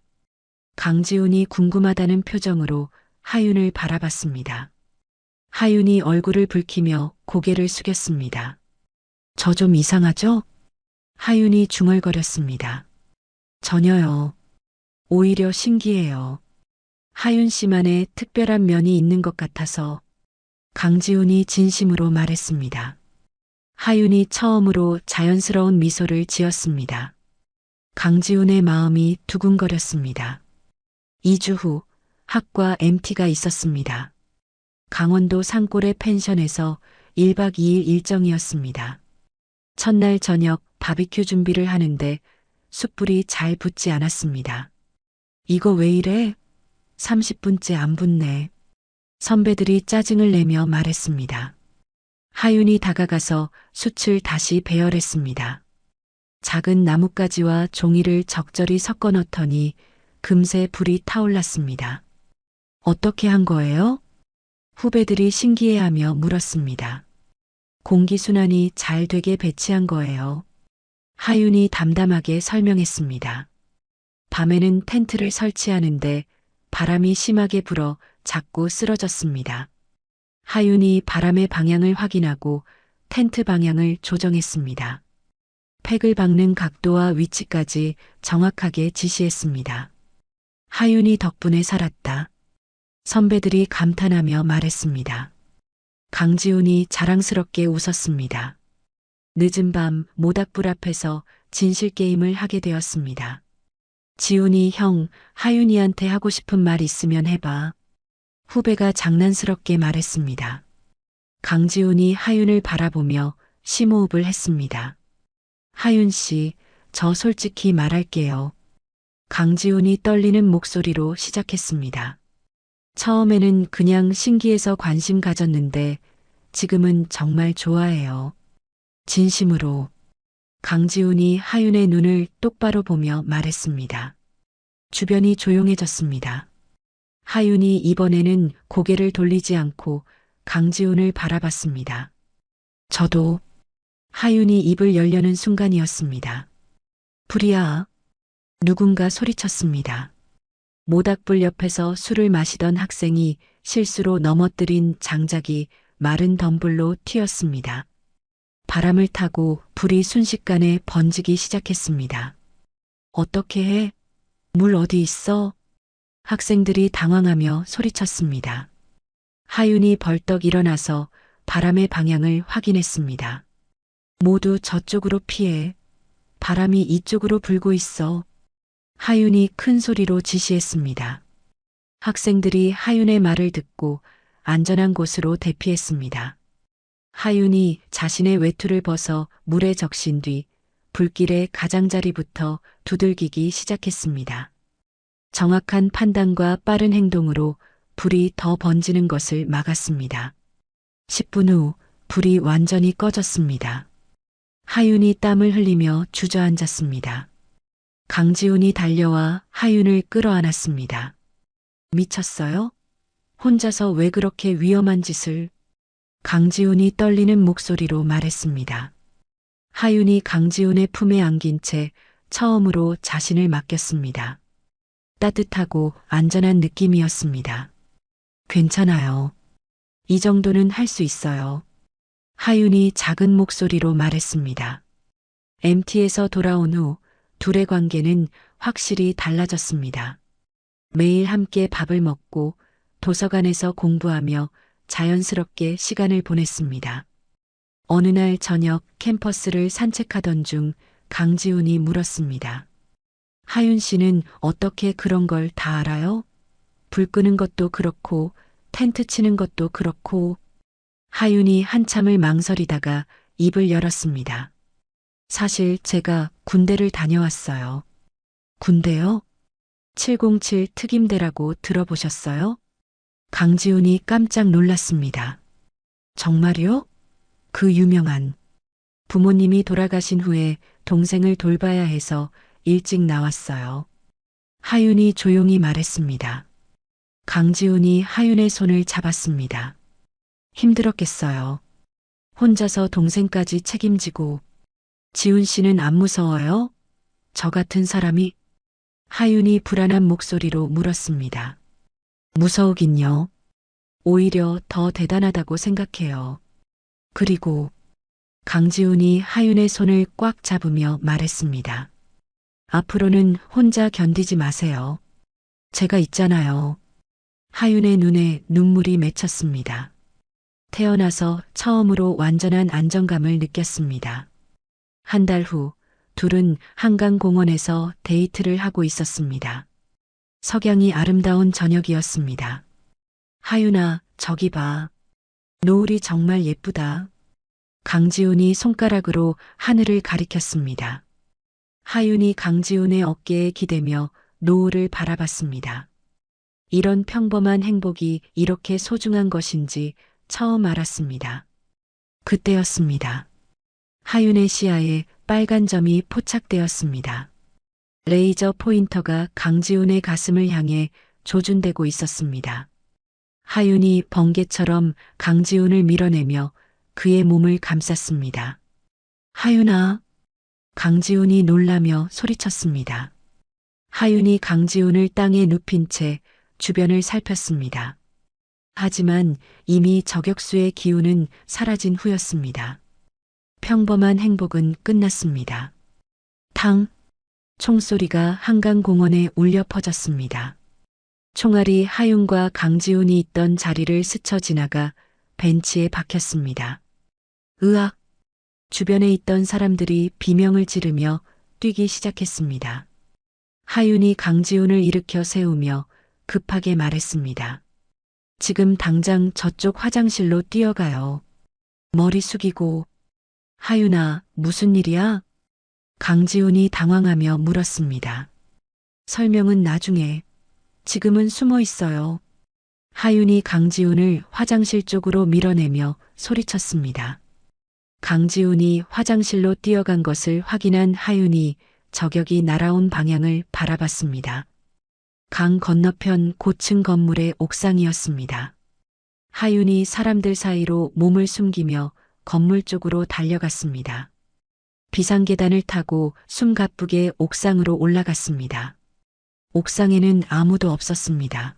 강지훈이 궁금하다는 표정으로 하윤을 바라봤습니다. 하윤이 얼굴을 붉히며 고개를 숙였습니다. 저 좀 이상하죠? 하윤이 중얼거렸습니다. 전혀요. 오히려 신기해요. 하윤 씨만의 특별한 면이 있는 것 같아서. 강지훈이 진심으로 말했습니다. 하윤이 처음으로 자연스러운 미소를 지었습니다. 강지훈의 마음이 두근거렸습니다. 2주 후 학과 MT가 있었습니다. 강원도 산골의 펜션에서 1박 2일 일정이었습니다. 첫날 저녁 바비큐 준비를 하는데 숯불이 잘 붙지 않았습니다. 이거 왜 이래? 30분째 안 붙네. 선배들이 짜증을 내며 말했습니다. 하윤이 다가가서 숯을 다시 배열했습니다. 작은 나뭇가지와 종이를 적절히 섞어 넣더니 금세 불이 타올랐습니다. 어떻게 한 거예요? 후배들이 신기해하며 물었습니다. 공기순환이 잘 되게 배치한 거예요. 하윤이 담담하게 설명했습니다. 밤에는 텐트를 설치하는데 바람이 심하게 불어 자꾸 쓰러졌습니다. 하윤이 바람의 방향을 확인하고 텐트 방향을 조정했습니다. 팩을 박는 각도와 위치까지 정확하게 지시했습니다. 하윤이 덕분에 살았다. 선배들이 감탄하며 말했습니다. 강지훈이 자랑스럽게 웃었습니다. 늦은 밤 모닥불 앞에서 진실 게임을 하게 되었습니다. 지훈이 형, 하윤이한테 하고 싶은 말 있으면 해봐. 후배가 장난스럽게 말했습니다. 강지훈이 하윤을 바라보며 심호흡을 했습니다. 하윤 씨, 저 솔직히 말할게요. 강지훈이 떨리는 목소리로 시작했습니다. 처음에는 그냥 신기해서 관심 가졌는데 지금은 정말 좋아해요. 진심으로. 강지훈이 하윤의 눈을 똑바로 보며 말했습니다. 주변이 조용해졌습니다. 하윤이 이번에는 고개를 돌리지 않고 강지훈을 바라봤습니다. 저도. 하윤이 입을 열려는 순간이었습니다. 불이야. 누군가 소리쳤습니다. 모닥불 옆에서 술을 마시던 학생이 실수로 넘어뜨린 장작이 마른 덤불로 튀었습니다. 바람을 타고 불이 순식간에 번지기 시작했습니다. 어떻게 해? 물 어디 있어? 학생들이 당황하며 소리쳤습니다. 하윤이 벌떡 일어나서 바람의 방향을 확인했습니다. 모두 저쪽으로 피해. 바람이 이쪽으로 불고 있어. 하윤이 큰 소리로 지시했습니다. 학생들이 하윤의 말을 듣고 안전한 곳으로 대피했습니다. 하윤이 자신의 외투를 벗어 물에 적신 뒤 불길의 가장자리부터 두들기기 시작했습니다. 정확한 판단과 빠른 행동으로 불이 더 번지는 것을 막았습니다. 10분 후 불이 완전히 꺼졌습니다. 하윤이 땀을 흘리며 주저앉았습니다. 강지훈이 달려와 하윤을 끌어안았습니다. 미쳤어요? 혼자서 왜 그렇게 위험한 짓을? 강지훈이 떨리는 목소리로 말했습니다. 하윤이 강지훈의 품에 안긴 채 처음으로 자신을 맡겼습니다. 따뜻하고 안전한 느낌이었습니다. 괜찮아요. 이 정도는 할 수 있어요. 하윤이 작은 목소리로 말했습니다. MT에서 돌아온 후 둘의 관계는 확실히 달라졌습니다. 매일 함께 밥을 먹고 도서관에서 공부하며 자연스럽게 시간을 보냈습니다. 어느 날 저녁 캠퍼스를 산책하던 중 강지훈이 물었습니다. 하윤 씨는 어떻게 그런 걸 다 알아요? 불 끄는 것도 그렇고 텐트 치는 것도 그렇고. 하윤이 한참을 망설이다가 입을 열었습니다. 사실 제가 군대를 다녀왔어요. 군대요? 707 특임대라고 들어보셨어요? 강지훈이 깜짝 놀랐습니다. 정말요? 그 유명한. 부모님이 돌아가신 후에 동생을 돌봐야 해서 일찍 나왔어요. 하윤이 조용히 말했습니다. 강지훈이 하윤의 손을 잡았습니다. 힘들었겠어요. 혼자서 동생까지 책임지고. 지훈 씨는 안 무서워요? 저 같은 사람이? 하윤이 불안한 목소리로 물었습니다. 무서우긴요. 오히려 더 대단하다고 생각해요. 그리고 강지훈이 하윤의 손을 꽉 잡으며 말했습니다. 앞으로는 혼자 견디지 마세요. 제가 있잖아요. 하윤의 눈에 눈물이 맺혔습니다. 태어나서 처음으로 완전한 안정감을 느꼈습니다. 한 달 후, 둘은 한강공원에서 데이트를 하고 있었습니다. 석양이 아름다운 저녁이었습니다. 하윤아, 저기 봐. 노을이 정말 예쁘다. 강지훈이 손가락으로 하늘을 가리켰습니다. 하윤이 강지훈의 어깨에 기대며 노을을 바라봤습니다. 이런 평범한 행복이 이렇게 소중한 것인지 처음 알았습니다. 그때였습니다. 하윤의 시야에 빨간 점이 포착되었습니다. 레이저 포인터가 강지훈의 가슴을 향해 조준되고 있었습니다. 하윤이 번개처럼 강지훈을 밀어내며 그의 몸을 감쌌습니다. 하윤아. 강지훈이 놀라며 소리쳤습니다. 하윤이 강지훈을 땅에 눕힌 채 주변을 살폈습니다. 하지만 이미 저격수의 기운은 사라진 후였습니다. 평범한 행복은 끝났습니다. 탕! 총소리가 한강공원에 울려 퍼졌습니다. 총알이 하윤과 강지훈이 있던 자리를 스쳐 지나가 벤치에 박혔습니다. 으악! 주변에 있던 사람들이 비명을 지르며 뛰기 시작했습니다. 하윤이 강지훈을 일으켜 세우며 급하게 말했습니다. 지금 당장 저쪽 화장실로 뛰어가요. 머리 숙이고. 하윤아, 무슨 일이야? 강지훈이 당황하며 물었습니다. 설명은 나중에. 지금은 숨어 있어요. 하윤이 강지훈을 화장실 쪽으로 밀어내며 소리쳤습니다. 강지훈이 화장실로 뛰어간 것을 확인한 하윤이 저격이 날아온 방향을 바라봤습니다. 강 건너편 고층 건물의 옥상이었습니다. 하윤이 사람들 사이로 몸을 숨기며 건물 쪽으로 달려갔습니다. 비상계단을 타고 숨가쁘게 옥상으로 올라갔습니다. 옥상에는 아무도 없었습니다.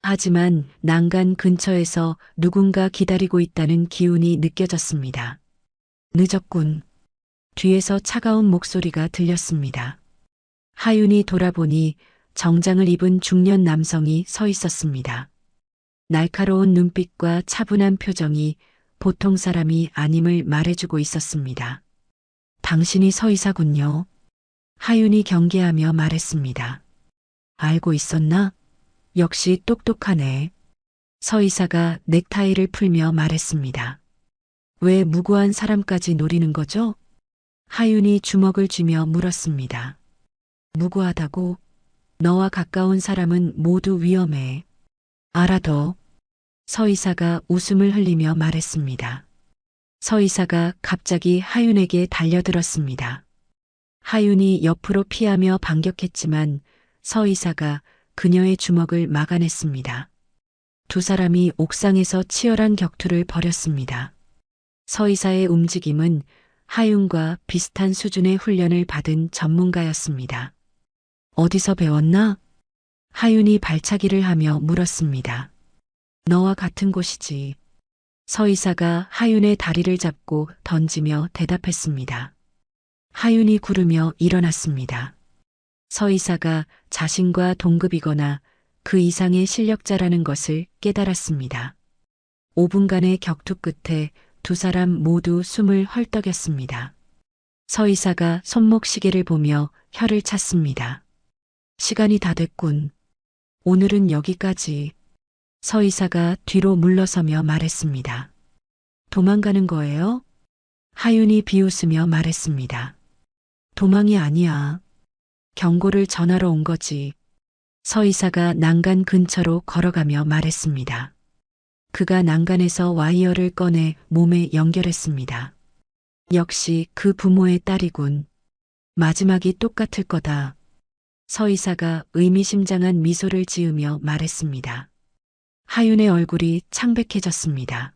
하지만 난간 근처에서 누군가 기다리고 있다는 기운이 느껴졌습니다. 늦었군. 뒤에서 차가운 목소리가 들렸습니다. 하윤이 돌아보니 정장을 입은 중년 남성이 서 있었습니다. 날카로운 눈빛과 차분한 표정이 보통 사람이 아님을 말해주고 있었습니다. 당신이 서이사군요. 하윤이 경계하며 말했습니다. 알고 있었나? 역시 똑똑하네. 서이사가 넥타이를 풀며 말했습니다. 왜 무고한 사람까지 노리는 거죠? 하윤이 주먹을 쥐며 물었습니다. 무고하다고? 너와 가까운 사람은 모두 위험해. 알아둬. 서이사가 웃음을 흘리며 말했습니다. 서이사가 갑자기 하윤에게 달려들었습니다. 하윤이 옆으로 피하며 반격했지만 서이사가 그녀의 주먹을 막아냈습니다. 두 사람이 옥상에서 치열한 격투를 벌였습니다. 서이사의 움직임은 하윤과 비슷한 수준의 훈련을 받은 전문가였습니다. 어디서 배웠나? 하윤이 발차기를 하며 물었습니다. 너와 같은 곳이지. 서이사가 하윤의 다리를 잡고 던지며 대답했습니다. 하윤이 구르며 일어났습니다. 서이사가 자신과 동급이거나 그 이상의 실력자라는 것을 깨달았습니다. 5분간의 격투 끝에 두 사람 모두 숨을 헐떡였습니다. 서이사가 손목 시계를 보며 혀를 찼습니다. 시간이 다 됐군. 오늘은 여기까지. 서이사가 뒤로 물러서며 말했습니다. 도망가는 거예요? 하윤이 비웃으며 말했습니다. 도망이 아니야. 경고를 전하러 온 거지. 서이사가 난간 근처로 걸어가며 말했습니다. 그가 난간에서 와이어를 꺼내 몸에 연결했습니다. 역시 그 부모의 딸이군. 마지막이 똑같을 거다. 서이사가 의미심장한 미소를 지으며 말했습니다. 하윤의 얼굴이 창백해졌습니다.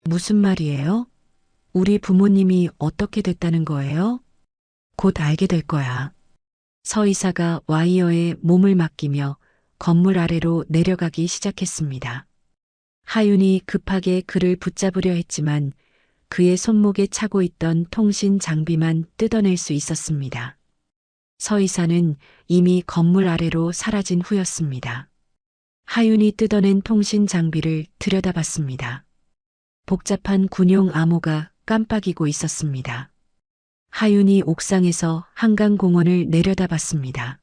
무슨 말이에요? 우리 부모님이 어떻게 됐다는 거예요? 곧 알게 될 거야. 서이사가 와이어에 몸을 맡기며 건물 아래로 내려가기 시작했습니다. 하윤이 급하게 그를 붙잡으려 했지만 그의 손목에 차고 있던 통신 장비만 뜯어낼 수 있었습니다. 서이사는 이미 건물 아래로 사라진 후였습니다. 하윤이 뜯어낸 통신 장비를 들여다봤습니다. 복잡한 군용 암호가 깜빡이고 있었습니다. 하윤이 옥상에서 한강공원을 내려다봤습니다.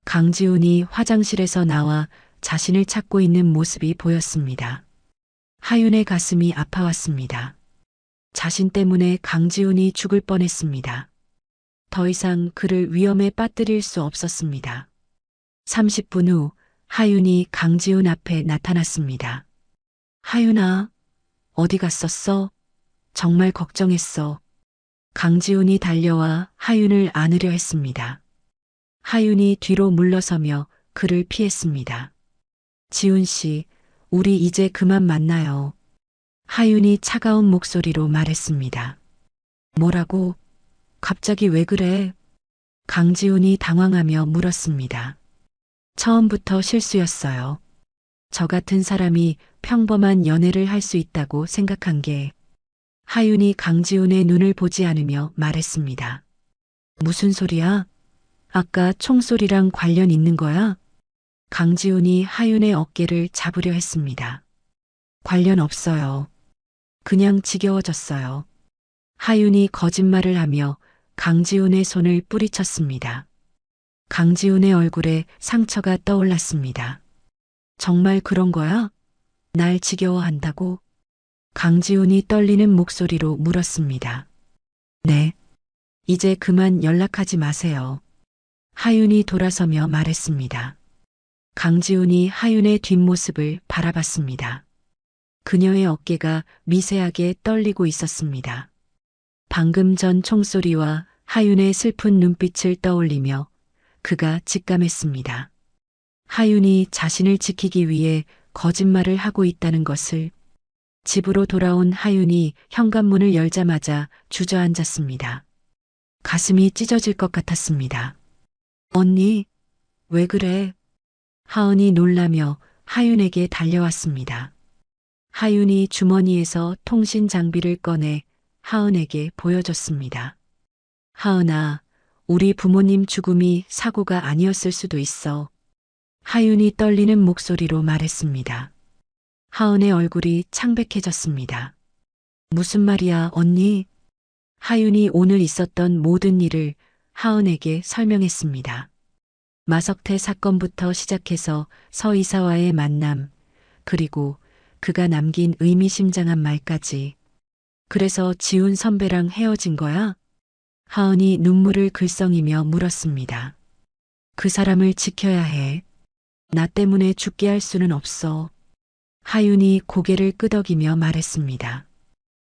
강지훈이 화장실에서 나와 자신을 찾고 있는 모습이 보였습니다. 하윤의 가슴이 아파왔습니다. 자신 때문에 강지훈이 죽을 뻔했습니다. 더 이상 그를 위험에 빠뜨릴 수 없었습니다. 30분 후 하윤이 강지훈 앞에 나타났습니다. 하윤아, 어디 갔었어? 정말 걱정했어. 강지훈이 달려와 하윤을 안으려 했습니다. 하윤이 뒤로 물러서며 그를 피했습니다. 지훈 씨, 우리 이제 그만 만나요. 하윤이 차가운 목소리로 말했습니다. 뭐라고? 갑자기 왜 그래? 강지훈이 당황하며 물었습니다. 처음부터 실수였어요. 저 같은 사람이 평범한 연애를 할 수 있다고 생각한 게. 하윤이 강지훈의 눈을 보지 않으며 말했습니다. 무슨 소리야? 아까 총소리랑 관련 있는 거야? 강지훈이 하윤의 어깨를 잡으려 했습니다. 관련 없어요. 그냥 지겨워졌어요. 하윤이 거짓말을 하며 강지훈의 손을 뿌리쳤습니다. 강지훈의 얼굴에 상처가 떠올랐습니다. 정말 그런 거야? 날 지겨워한다고? 강지훈이 떨리는 목소리로 물었습니다. 네. 이제 그만 연락하지 마세요. 하윤이 돌아서며 말했습니다. 강지훈이 하윤의 뒷모습을 바라봤습니다. 그녀의 어깨가 미세하게 떨리고 있었습니다. 방금 전 총소리와 하윤의 슬픈 눈빛을 떠올리며 그가 직감했습니다. 하윤이 자신을 지키기 위해 거짓말을 하고 있다는 것을. 집으로 돌아온 하윤이 현관문을 열자마자 주저앉았습니다. 가슴이 찢어질 것 같았습니다. 언니, 왜 그래? 하은이 놀라며 하윤에게 달려왔습니다. 하윤이 주머니에서 통신 장비를 꺼내 하은에게 보여줬습니다. 하은아, 우리 부모님 죽음이 사고가 아니었을 수도 있어. 하윤이 떨리는 목소리로 말했습니다. 하은의 얼굴이 창백해졌습니다. 무슨 말이야, 언니? 하윤이 오늘 있었던 모든 일을 하은에게 설명했습니다. 마석태 사건부터 시작해서 서이사와의 만남, 그리고 그가 남긴 의미심장한 말까지. 그래서 지훈 선배랑 헤어진 거야? 하은이 눈물을 글썽이며 물었습니다. 그 사람을 지켜야 해. 나 때문에 죽게 할 수는 없어. 하윤이 고개를 끄덕이며 말했습니다.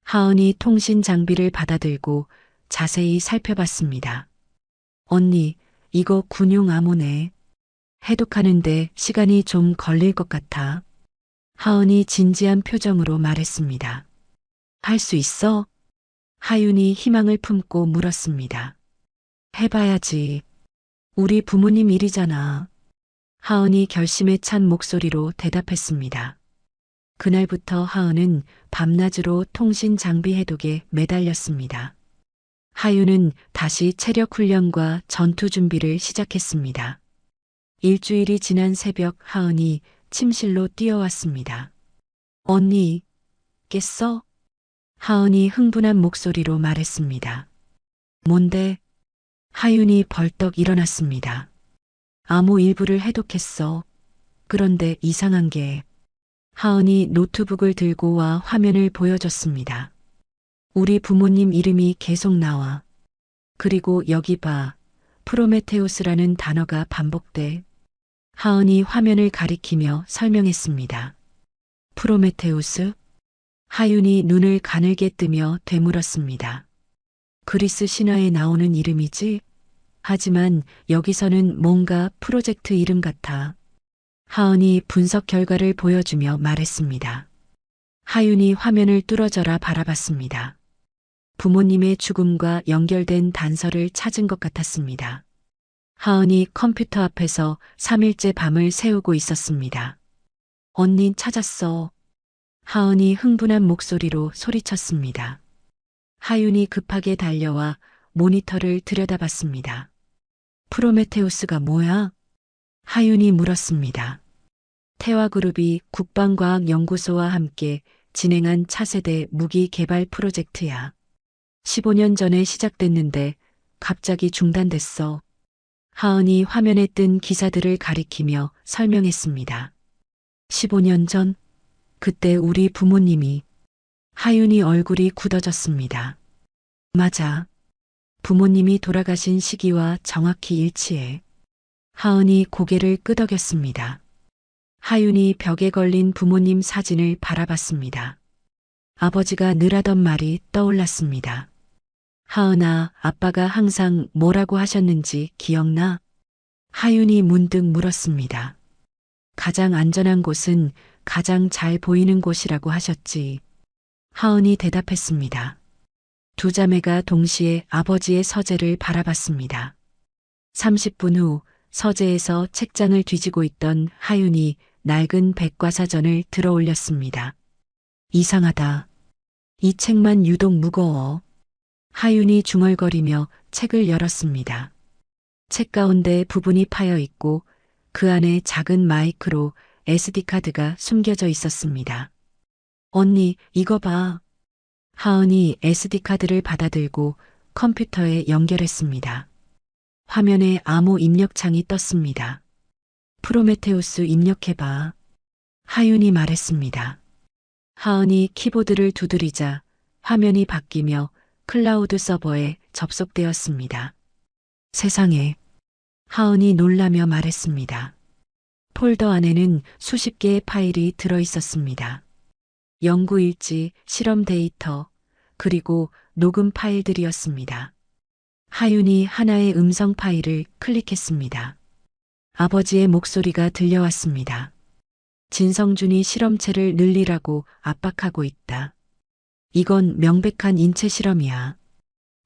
하은이 통신 장비를 받아들고 자세히 살펴봤습니다. 언니, 이거 군용 암호네. 해독하는데 시간이 좀 걸릴 것 같아. 하은이 진지한 표정으로 말했습니다. 할 수 있어? 하윤이 희망을 품고 물었습니다. 해봐야지. 우리 부모님 일이잖아. 하은이 결심에 찬 목소리로 대답했습니다. 그날부터 하은은 밤낮으로 통신 장비 해독에 매달렸습니다. 하윤은 다시 체력 훈련과 전투 준비를 시작했습니다. 일주일이 지난 새벽 하은이 침실로 뛰어왔습니다. 언니, 깼어? 하은이 흥분한 목소리로 말했습니다. 뭔데? 하윤이 벌떡 일어났습니다. 암호 일부를 해독했어. 그런데 이상한 게 하은이 노트북을 들고 와 화면을 보여줬습니다. 우리 부모님 이름이 계속 나와. 그리고 여기 봐. 프로메테우스라는 단어가 반복돼. 하은이 화면을 가리키며 설명했습니다. 프로메테우스? 하윤이 눈을 가늘게 뜨며 되물었습니다. 그리스 신화에 나오는 이름이지? 하지만 여기서는 뭔가 프로젝트 이름 같아. 하은이 분석 결과를 보여주며 말했습니다. 하윤이 화면을 뚫어져라 바라봤습니다. 부모님의 죽음과 연결된 단서를 찾은 것 같았습니다. 하은이 컴퓨터 앞에서 3일째 밤을 새우고 있었습니다. 언니 찾았어. 하은이 흥분한 목소리로 소리쳤습니다. 하윤이 급하게 달려와 모니터를 들여다봤습니다. 프로메테우스가 뭐야? 하윤이 물었습니다. 태화그룹이 국방과학연구소와 함께 진행한 차세대 무기 개발 프로젝트야. 15년 전에 시작됐는데 갑자기 중단됐어. 하은이 화면에 뜬 기사들을 가리키며 설명했습니다. 15년 전? 그때 우리 부모님이 하윤이 얼굴이 굳어졌습니다. 맞아. 부모님이 돌아가신 시기와 정확히 일치해. 하은이 고개를 끄덕였습니다. 하윤이 벽에 걸린 부모님 사진을 바라봤습니다. 아버지가 늘 하던 말이 떠올랐습니다. 하은아, 아빠가 항상 뭐라고 하셨는지 기억나? 하윤이 문득 물었습니다. 가장 안전한 곳은 가장 잘 보이는 곳이라고 하셨지. 하은이 대답했습니다. 두 자매가 동시에 아버지의 서재를 바라봤습니다. 30분 후 서재에서 책장을 뒤지고 있던 하윤이 낡은 백과사전을 들어 올렸습니다. 이상하다. 이 책만 유독 무거워. 하윤이 중얼거리며 책을 열었습니다. 책 가운데 부분이 파여 있고 그 안에 작은 마이크로 SD카드가 숨겨져 있었습니다. 언니, 이거 봐. 하은이 SD카드를 받아들고 컴퓨터에 연결했습니다. 화면에 암호 입력창이 떴습니다. 프로메테우스 입력해봐. 하윤이 말했습니다. 하은이 키보드를 두드리자 화면이 바뀌며 클라우드 서버에 접속되었습니다. 세상에. 하은이 놀라며 말했습니다. 폴더 안에는 수십 개의 파일이 들어 있었습니다. 연구 일지, 실험 데이터, 그리고 녹음 파일들이었습니다. 하윤이 하나의 음성 파일을 클릭했습니다. 아버지의 목소리가 들려왔습니다. 진성준이 실험체를 늘리라고 압박하고 있다. 이건 명백한 인체 실험이야.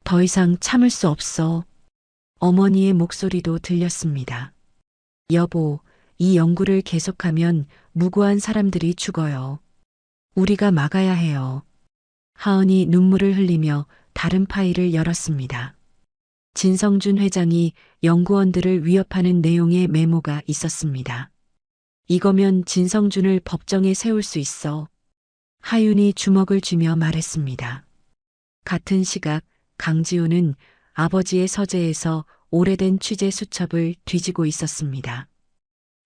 더 이상 참을 수 없어. 어머니의 목소리도 들렸습니다. 여보, 이 연구를 계속하면 무고한 사람들이 죽어요. 우리가 막아야 해요. 하은이 눈물을 흘리며 다른 파일을 열었습니다. 진성준 회장이 연구원들을 위협하는 내용의 메모가 있었습니다. 이거면 진성준을 법정에 세울 수 있어. 하윤이 주먹을 쥐며 말했습니다. 같은 시각 강지우는 아버지의 서재에서 오래된 취재 수첩을 뒤지고 있었습니다.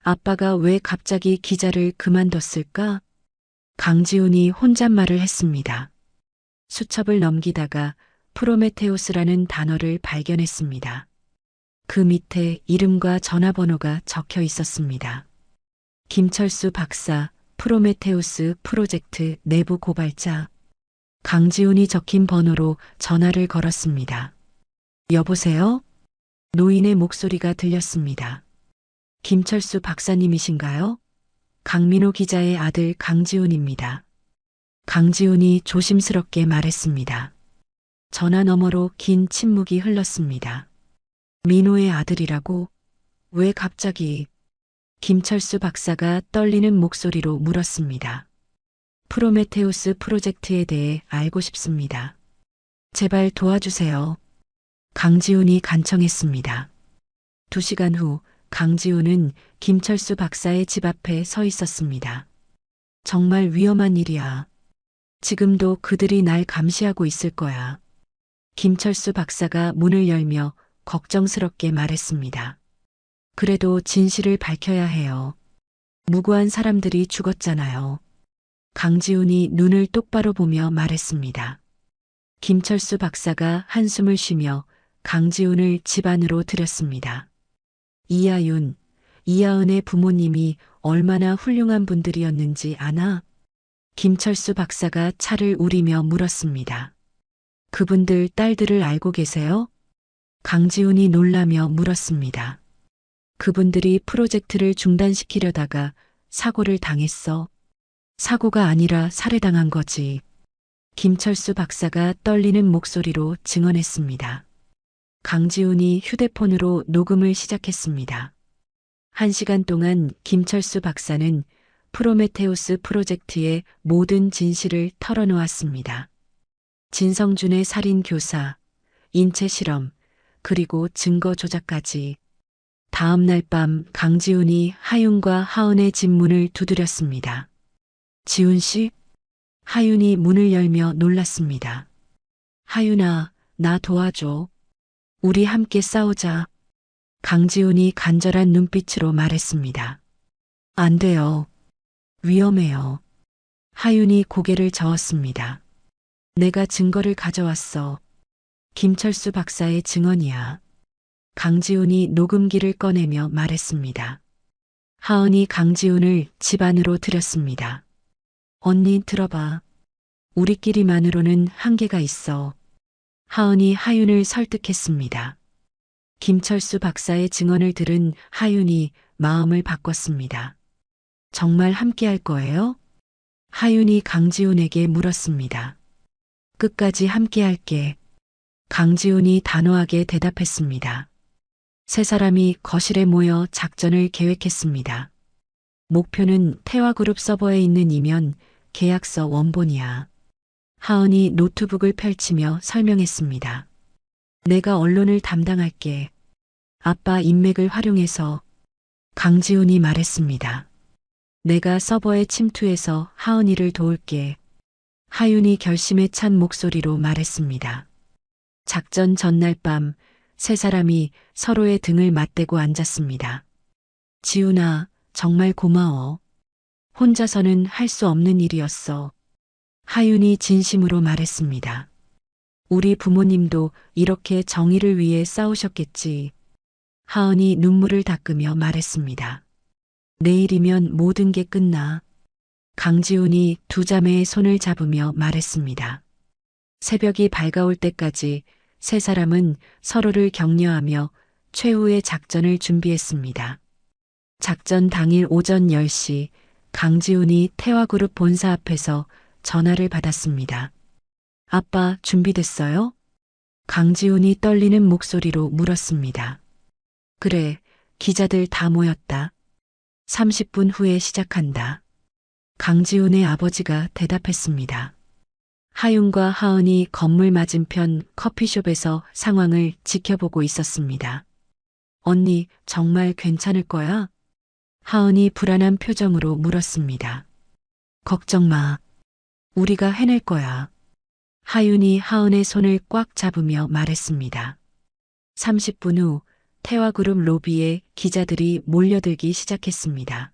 아빠가 왜 갑자기 기자를 그만뒀을까? 강지훈이 혼잣말을 했습니다. 수첩을 넘기다가 프로메테우스라는 단어를 발견했습니다. 그 밑에 이름과 전화번호가 적혀 있었습니다. 김철수 박사, 프로메테우스 프로젝트 내부 고발자. 강지훈이 적힌 번호로 전화를 걸었습니다. 여보세요? 노인의 목소리가 들렸습니다. 김철수 박사님이신가요? 강민호 기자의 아들 강지훈입니다. 강지훈이 조심스럽게 말했습니다. 전화 너머로 긴 침묵이 흘렀습니다. 민호의 아들이라고? 왜 갑자기? 김철수 박사가 떨리는 목소리로 물었습니다. 프로메테우스 프로젝트에 대해 알고 싶습니다. 제발 도와주세요. 강지훈이 간청했습니다. 2시간 후 강지훈은 김철수 박사의 집 앞에 서 있었습니다. 정말 위험한 일이야. 지금도 그들이 날 감시하고 있을 거야. 김철수 박사가 문을 열며 걱정스럽게 말했습니다. 그래도 진실을 밝혀야 해요. 무고한 사람들이 죽었잖아요. 강지훈이 눈을 똑바로 보며 말했습니다. 김철수 박사가 한숨을 쉬며 강지훈을 집 안으로 들였습니다. 이하윤, 이하은의 부모님이 얼마나 훌륭한 분들이었는지 아나? 김철수 박사가 차를 우리며 물었습니다. 그분들 딸들을 알고 계세요? 강지훈이 놀라며 물었습니다. 그분들이 프로젝트를 중단시키려다가 사고를 당했어. 사고가 아니라 살해당한 거지. 김철수 박사가 떨리는 목소리로 증언했습니다. 강지훈이 휴대폰으로 녹음을 시작했습니다. 1시간 동안 김철수 박사는 프로메테우스 프로젝트의 모든 진실을 털어놓았습니다. 진성준의 살인 교사, 인체 실험, 그리고 증거 조작까지. 다음 날 밤 강지훈이 하윤과 하은의 집 문을 두드렸습니다. 지훈 씨? 하윤이 문을 열며 놀랐습니다. 하윤아, 나 도와줘. 우리 함께 싸우자. 강지훈이 간절한 눈빛으로 말했습니다. 안 돼요. 위험해요. 하윤이 고개를 저었습니다. 내가 증거를 가져왔어. 김철수 박사의 증언이야. 강지훈이 녹음기를 꺼내며 말했습니다. 하은이 강지훈을 집 안으로 들였습니다. 언니 들어봐. 우리끼리만으로는 한계가 있어. 하은이 하윤을 설득했습니다. 김철수 박사의 증언을 들은 하윤이 마음을 바꿨습니다. 정말 함께 할 거예요? 하윤이 강지훈에게 물었습니다. 끝까지 함께 할게. 강지훈이 단호하게 대답했습니다. 세 사람이 거실에 모여 작전을 계획했습니다. 목표는 태화그룹 서버에 있는 이면 계약서 원본이야. 하은이 노트북을 펼치며 설명했습니다. 내가 언론을 담당할게. 아빠 인맥을 활용해서. 강지훈이 말했습니다. 내가 서버에 침투해서 하은이를 도울게. 하윤이 결심에 찬 목소리로 말했습니다. 작전 전날 밤 세 사람이 서로의 등을 맞대고 앉았습니다. 지훈아, 정말 고마워. 혼자서는 할 수 없는 일이었어. 하윤이 진심으로 말했습니다. 우리 부모님도 이렇게 정의를 위해 싸우셨겠지. 하은이 눈물을 닦으며 말했습니다. 내일이면 모든 게 끝나. 강지훈이 두 자매의 손을 잡으며 말했습니다. 새벽이 밝아올 때까지 세 사람은 서로를 격려하며 최후의 작전을 준비했습니다. 작전 당일 오전 10시 강지훈이 태화그룹 본사 앞에서 전화를 받았습니다. 아빠 준비됐어요? 강지훈이 떨리는 목소리로 물었습니다. 그래, 기자들 다 모였다. 30분 후에 시작한다. 강지훈의 아버지가 대답했습니다. 하윤과 하은이 건물 맞은편 커피숍에서 상황을 지켜보고 있었습니다. 언니, 정말 괜찮을 거야? 하은이 불안한 표정으로 물었습니다. 걱정 마. 우리가 해낼 거야. 하윤이 하은의 손을 꽉 잡으며 말했습니다. 30분 후 태화그룹 로비에 기자들이 몰려들기 시작했습니다.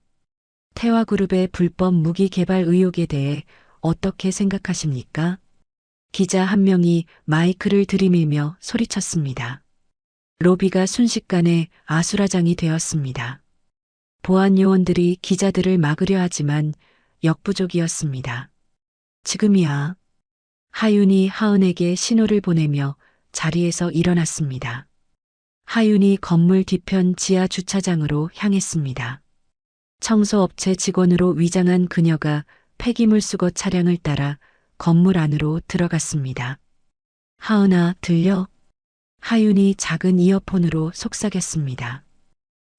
태화그룹의 불법 무기 개발 의혹에 대해 어떻게 생각하십니까? 기자 한 명이 마이크를 들이밀며 소리쳤습니다. 로비가 순식간에 아수라장이 되었습니다. 보안 요원들이 기자들을 막으려 하지만 역부족이었습니다. 지금이야. 하윤이 하은에게 신호를 보내며 자리에서 일어났습니다. 하윤이 건물 뒤편 지하 주차장으로 향했습니다. 청소업체 직원으로 위장한 그녀가 폐기물 수거 차량을 따라 건물 안으로 들어갔습니다. 하은아, 들려? 하윤이 작은 이어폰으로 속삭였습니다.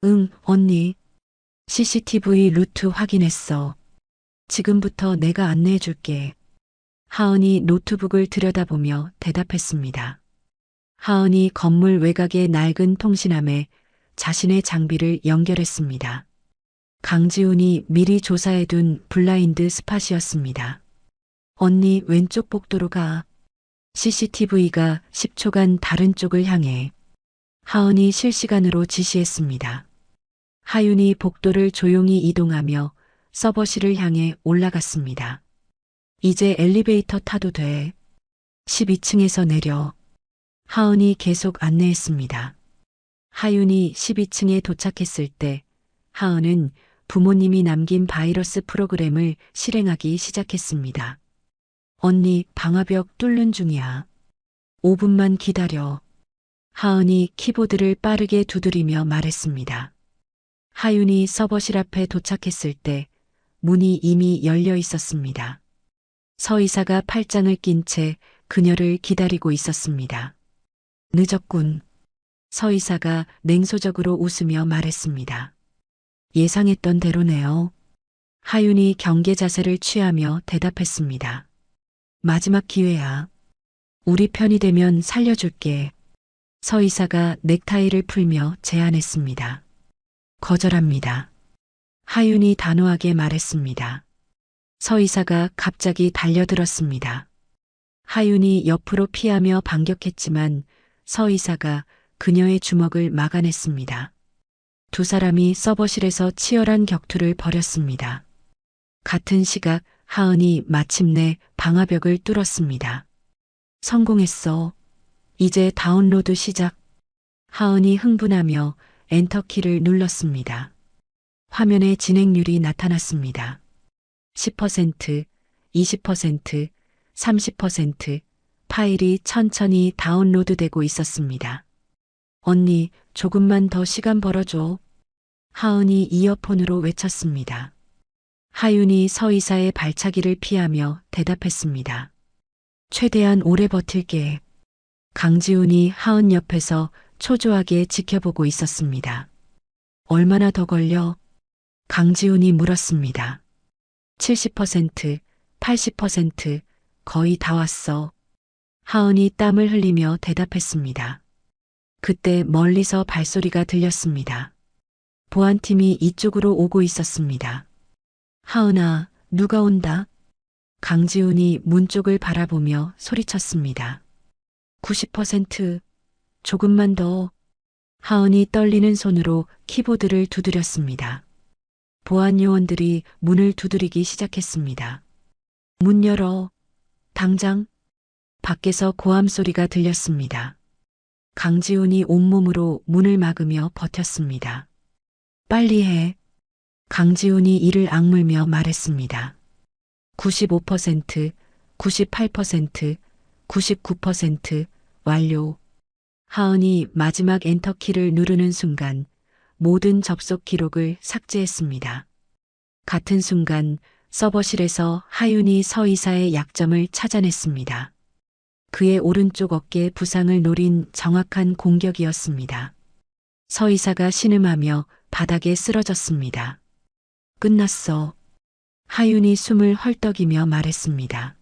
응, 언니. CCTV 루트 확인했어. 지금부터 내가 안내해 줄게. 하은이 노트북을 들여다보며 대답했습니다. 하은이 건물 외곽의 낡은 통신함에 자신의 장비를 연결했습니다. 강지훈이 미리 조사해둔 블라인드 스팟이었습니다. 언니 왼쪽 복도로 가. CCTV가 10초간 다른 쪽을 향해 하은이 실시간으로 지시했습니다. 하윤이 복도를 조용히 이동하며 서버실을 향해 올라갔습니다. 이제 엘리베이터 타도 돼. 12층에서 내려. 하은이 계속 안내했습니다. 하윤이 12층에 도착했을 때 하은은 부모님이 남긴 바이러스 프로그램을 실행하기 시작했습니다. 언니 방화벽 뚫는 중이야. 5분만 기다려. 하은이 키보드를 빠르게 두드리며 말했습니다. 하윤이 서버실 앞에 도착했을 때 문이 이미 열려 있었습니다. 서이사가 팔짱을 낀 채 그녀를 기다리고 있었습니다. 늦었군. 서이사가 냉소적으로 웃으며 말했습니다. 예상했던 대로네요. 하윤이 경계 자세를 취하며 대답했습니다. 마지막 기회야. 우리 편이 되면 살려줄게. 서이사가 넥타이를 풀며 제안했습니다. 거절합니다. 하윤이 단호하게 말했습니다. 서이사가 갑자기 달려들었습니다. 하윤이 옆으로 피하며 반격했지만 서이사가 그녀의 주먹을 막아냈습니다. 두 사람이 서버실에서 치열한 격투를 벌였습니다. 같은 시각 하은이 마침내 방화벽을 뚫었습니다. 성공했어. 이제 다운로드 시작. 하은이 흥분하며 엔터키를 눌렀습니다. 화면에 진행률이 나타났습니다. 10%, 20%, 30% 파일이 천천히 다운로드되고 있었습니다. 언니, 조금만 더 시간 벌어줘. 하은이 이어폰으로 외쳤습니다. 하윤이 서이사의 발차기를 피하며 대답했습니다. 최대한 오래 버틸게. 강지훈이 하은 옆에서 초조하게 지켜보고 있었습니다. 얼마나 더 걸려? 강지훈이 물었습니다. 70%, 80%, 거의 다 왔어. 하은이 땀을 흘리며 대답했습니다. 그때 멀리서 발소리가 들렸습니다. 보안팀이 이쪽으로 오고 있었습니다. 하은아, 누가 온다? 강지훈이 문 쪽을 바라보며 소리쳤습니다. 90%, 조금만 더. 하은이 떨리는 손으로 키보드를 두드렸습니다. 보안 요원들이 문을 두드리기 시작했습니다. 문 열어. 당장. 밖에서 고함 소리가 들렸습니다. 강지훈이 온몸으로 문을 막으며 버텼습니다. 빨리 해. 강지훈이 이를 악물며 말했습니다. 95%, 98%, 99% 완료. 하은이 마지막 엔터키를 누르는 순간 모든 접속 기록을 삭제했습니다. 같은 순간 서버실에서 하윤이 서이사의 약점을 찾아냈습니다. 그의 오른쪽 어깨 부상을 노린 정확한 공격이었습니다. 서이사가 신음하며 바닥에 쓰러졌습니다. 끝났어. 하윤이 숨을 헐떡이며 말했습니다.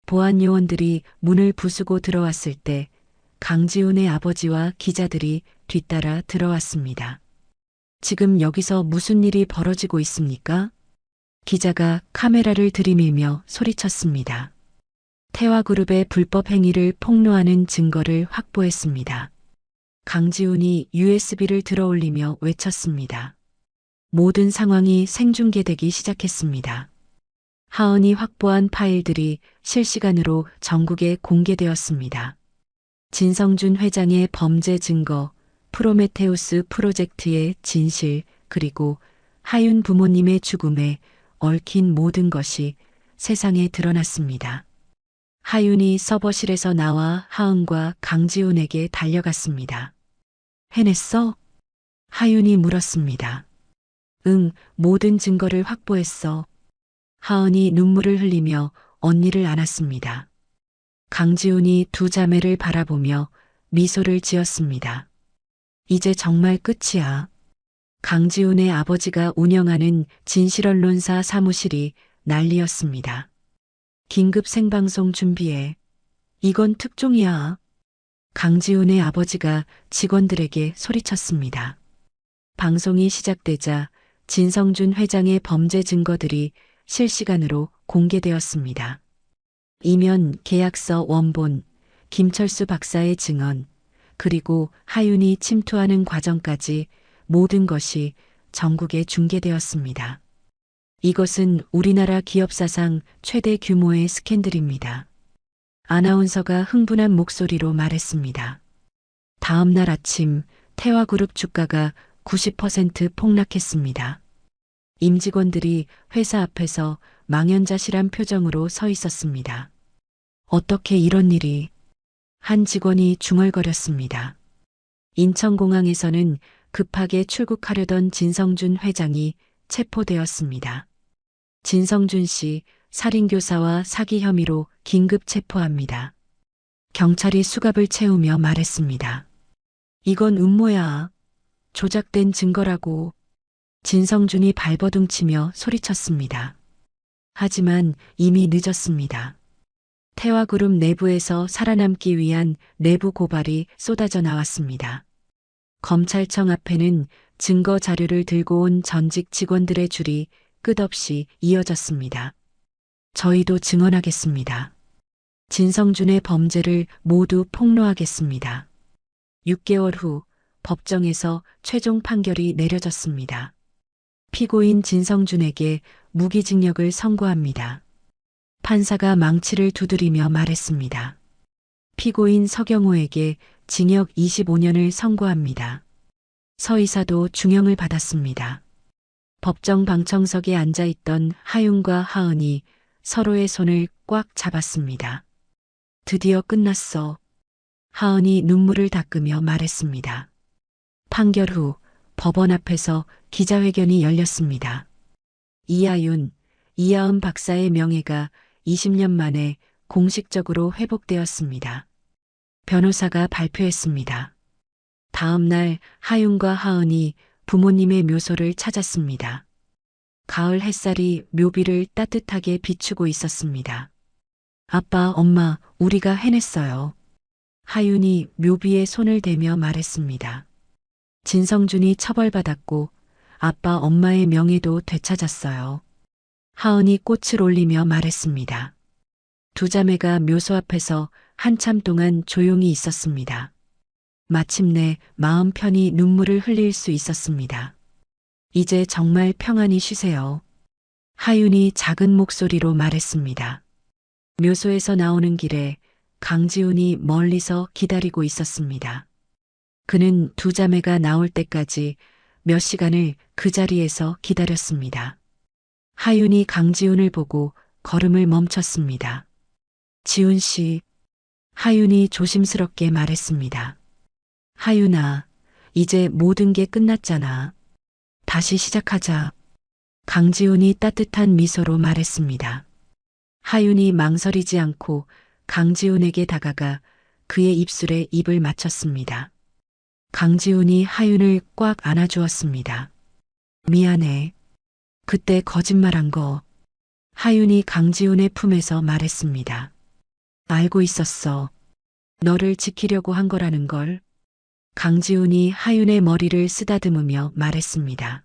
보안 요원들이 문을 부수고 들어왔을 때 강지훈의 아버지와 기자들이 뒤따라 들어왔습니다. 지금 여기서 무슨 일이 벌어지고 있습니까? 기자가 카메라를 들이밀며 소리쳤습니다. 태화그룹의 불법 행위를 폭로하는 증거를 확보했습니다. 강지훈이 USB를 들어올리며 외쳤습니다. 모든 상황이 생중계되기 시작했습니다. 하은이 확보한 파일들이 실시간으로 전국에 공개되었습니다. 진성준 회장의 범죄 증거, 프로메테우스 프로젝트의 진실, 그리고 하윤 부모님의 죽음에 얽힌 모든 것이 세상에 드러났습니다. 하윤이 서버실에서 나와 하은과 강지훈에게 달려갔습니다. 해냈어? 하윤이 물었습니다. 응, 모든 증거를 확보했어. 하은이 눈물을 흘리며 언니를 안았습니다. 강지훈이 두 자매를 바라보며 미소를 지었습니다. 이제 정말 끝이야. 강지훈의 아버지가 운영하는 진실언론사 사무실이 난리였습니다. 긴급 생방송 준비해. 이건 특종이야. 강지훈의 아버지가 직원들에게 소리쳤습니다. 방송이 시작되자 진성준 회장의 범죄 증거들이 실시간으로 공개되었습니다. 이면 계약서 원본, 김철수 박사의 증언, 그리고 하윤이 침투하는 과정까지 모든 것이 전국에 중계되었습니다. 이것은 우리나라 기업사상 최대 규모의 스캔들입니다. 아나운서가 흥분한 목소리로 말했습니다. 다음 날 아침 태화그룹 주가가 90% 폭락했습니다. 임직원들이 회사 앞에서 망연자실한 표정으로 서 있었습니다. 어떻게 이런 일이? 한 직원이 중얼거렸습니다. 인천공항에서는 급하게 출국하려던 진성준 회장이 체포되었습니다. 진성준 씨 살인교사와 사기 혐의로 긴급 체포합니다. 경찰이 수갑을 채우며 말했습니다. 이건 음모야. 조작된 증거라고. 진성준이 발버둥치며 소리쳤습니다. 하지만 이미 늦었습니다. 태화그룹 내부에서 살아남기 위한 내부 고발이 쏟아져 나왔습니다. 검찰청 앞에는 증거 자료를 들고 온 전직 직원들의 줄이 끝없이 이어졌습니다. 저희도 증언하겠습니다. 진성준의 범죄를 모두 폭로하겠습니다. 6개월 후 법정에서 최종 판결이 내려졌습니다. 피고인 진성준에게 무기징역을 선고합니다. 판사가 망치를 두드리며 말했습니다. 피고인 서경호에게 징역 25년을 선고합니다. 서이사도 중형을 받았습니다. 법정 방청석에 앉아있던 하윤과 하은이 서로의 손을 꽉 잡았습니다. 드디어 끝났어. 하은이 눈물을 닦으며 말했습니다. 판결 후 법원 앞에서 기자회견이 열렸습니다. 이하윤, 이하은 박사의 명예가 20년 만에 공식적으로 회복되었습니다. 변호사가 발표했습니다. 다음 날 하윤과 하은이 부모님의 묘소를 찾았습니다. 가을 햇살이 묘비를 따뜻하게 비추고 있었습니다. 아빠, 엄마, 우리가 해냈어요. 하윤이 묘비에 손을 대며 말했습니다. 진성준이 처벌받았고 아빠, 엄마의 명예도 되찾았어요. 하은이 꽃을 올리며 말했습니다. 두 자매가 묘소 앞에서 한참 동안 조용히 있었습니다. 마침내 마음 편히 눈물을 흘릴 수 있었습니다. 이제 정말 평안히 쉬세요. 하윤이 작은 목소리로 말했습니다. 묘소에서 나오는 길에 강지훈이 멀리서 기다리고 있었습니다. 그는 두 자매가 나올 때까지 몇 시간을 그 자리에서 기다렸습니다. 하윤이 강지훈을 보고 걸음을 멈췄습니다. 지훈 씨, 하윤이 조심스럽게 말했습니다. 하윤아, 이제 모든 게 끝났잖아. 다시 시작하자. 강지훈이 따뜻한 미소로 말했습니다. 하윤이 망설이지 않고 강지훈에게 다가가 그의 입술에 입을 맞췄습니다. 강지훈이 하윤을 꽉 안아주었습니다. 미안해. 그때 거짓말한 거. 하윤이 강지훈의 품에서 말했습니다. 알고 있었어. 너를 지키려고 한 거라는 걸. 강지훈이 하윤의 머리를 쓰다듬으며 말했습니다.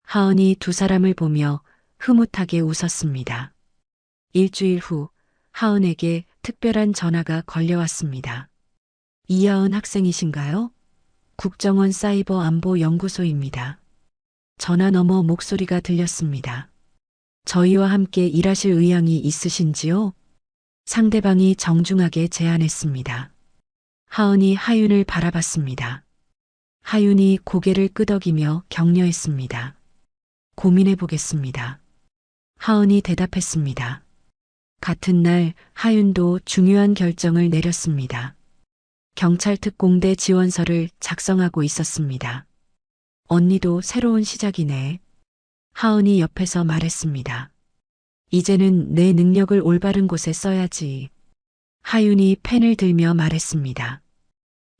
하은이 두 사람을 보며 흐뭇하게 웃었습니다. 일주일 후 하은에게 특별한 전화가 걸려왔습니다. 이하은 학생이신가요? 국정원 사이버 안보 연구소입니다. 전화 너머 목소리가 들렸습니다. 저희와 함께 일하실 의향이 있으신지요? 상대방이 정중하게 제안했습니다. 하은이 하윤을 바라봤습니다. 하윤이 고개를 끄덕이며 격려했습니다. 고민해 보겠습니다. 하은이 대답했습니다. 같은 날 하윤도 중요한 결정을 내렸습니다. 경찰특공대 지원서를 작성하고 있었습니다. 언니도 새로운 시작이네. 하은이 옆에서 말했습니다. 이제는 내 능력을 올바른 곳에 써야지. 하윤이 펜을 들며 말했습니다.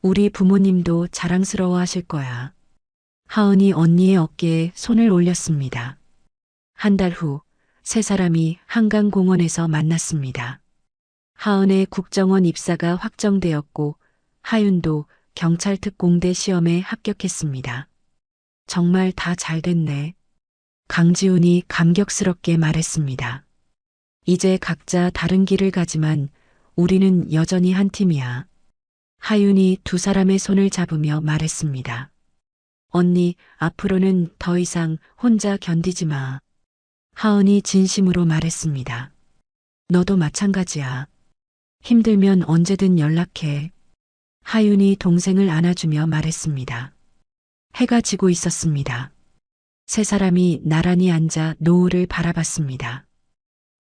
우리 부모님도 자랑스러워 하실 거야. 하은이 언니의 어깨에 손을 올렸습니다. 한 달 후 세 사람이 한강공원에서 만났습니다. 하은의 국정원 입사가 확정되었고 하윤도 경찰특공대 시험에 합격했습니다. 정말 다 잘 됐네. 강지훈이 감격스럽게 말했습니다. 이제 각자 다른 길을 가지만 우리는 여전히 한 팀이야. 하윤이 두 사람의 손을 잡으며 말했습니다. 언니, 앞으로는 더 이상 혼자 견디지 마. 하은이 진심으로 말했습니다. 너도 마찬가지야. 힘들면 언제든 연락해. 하윤이 동생을 안아주며 말했습니다. 해가 지고 있었습니다. 세 사람이 나란히 앉아 노을을 바라봤습니다.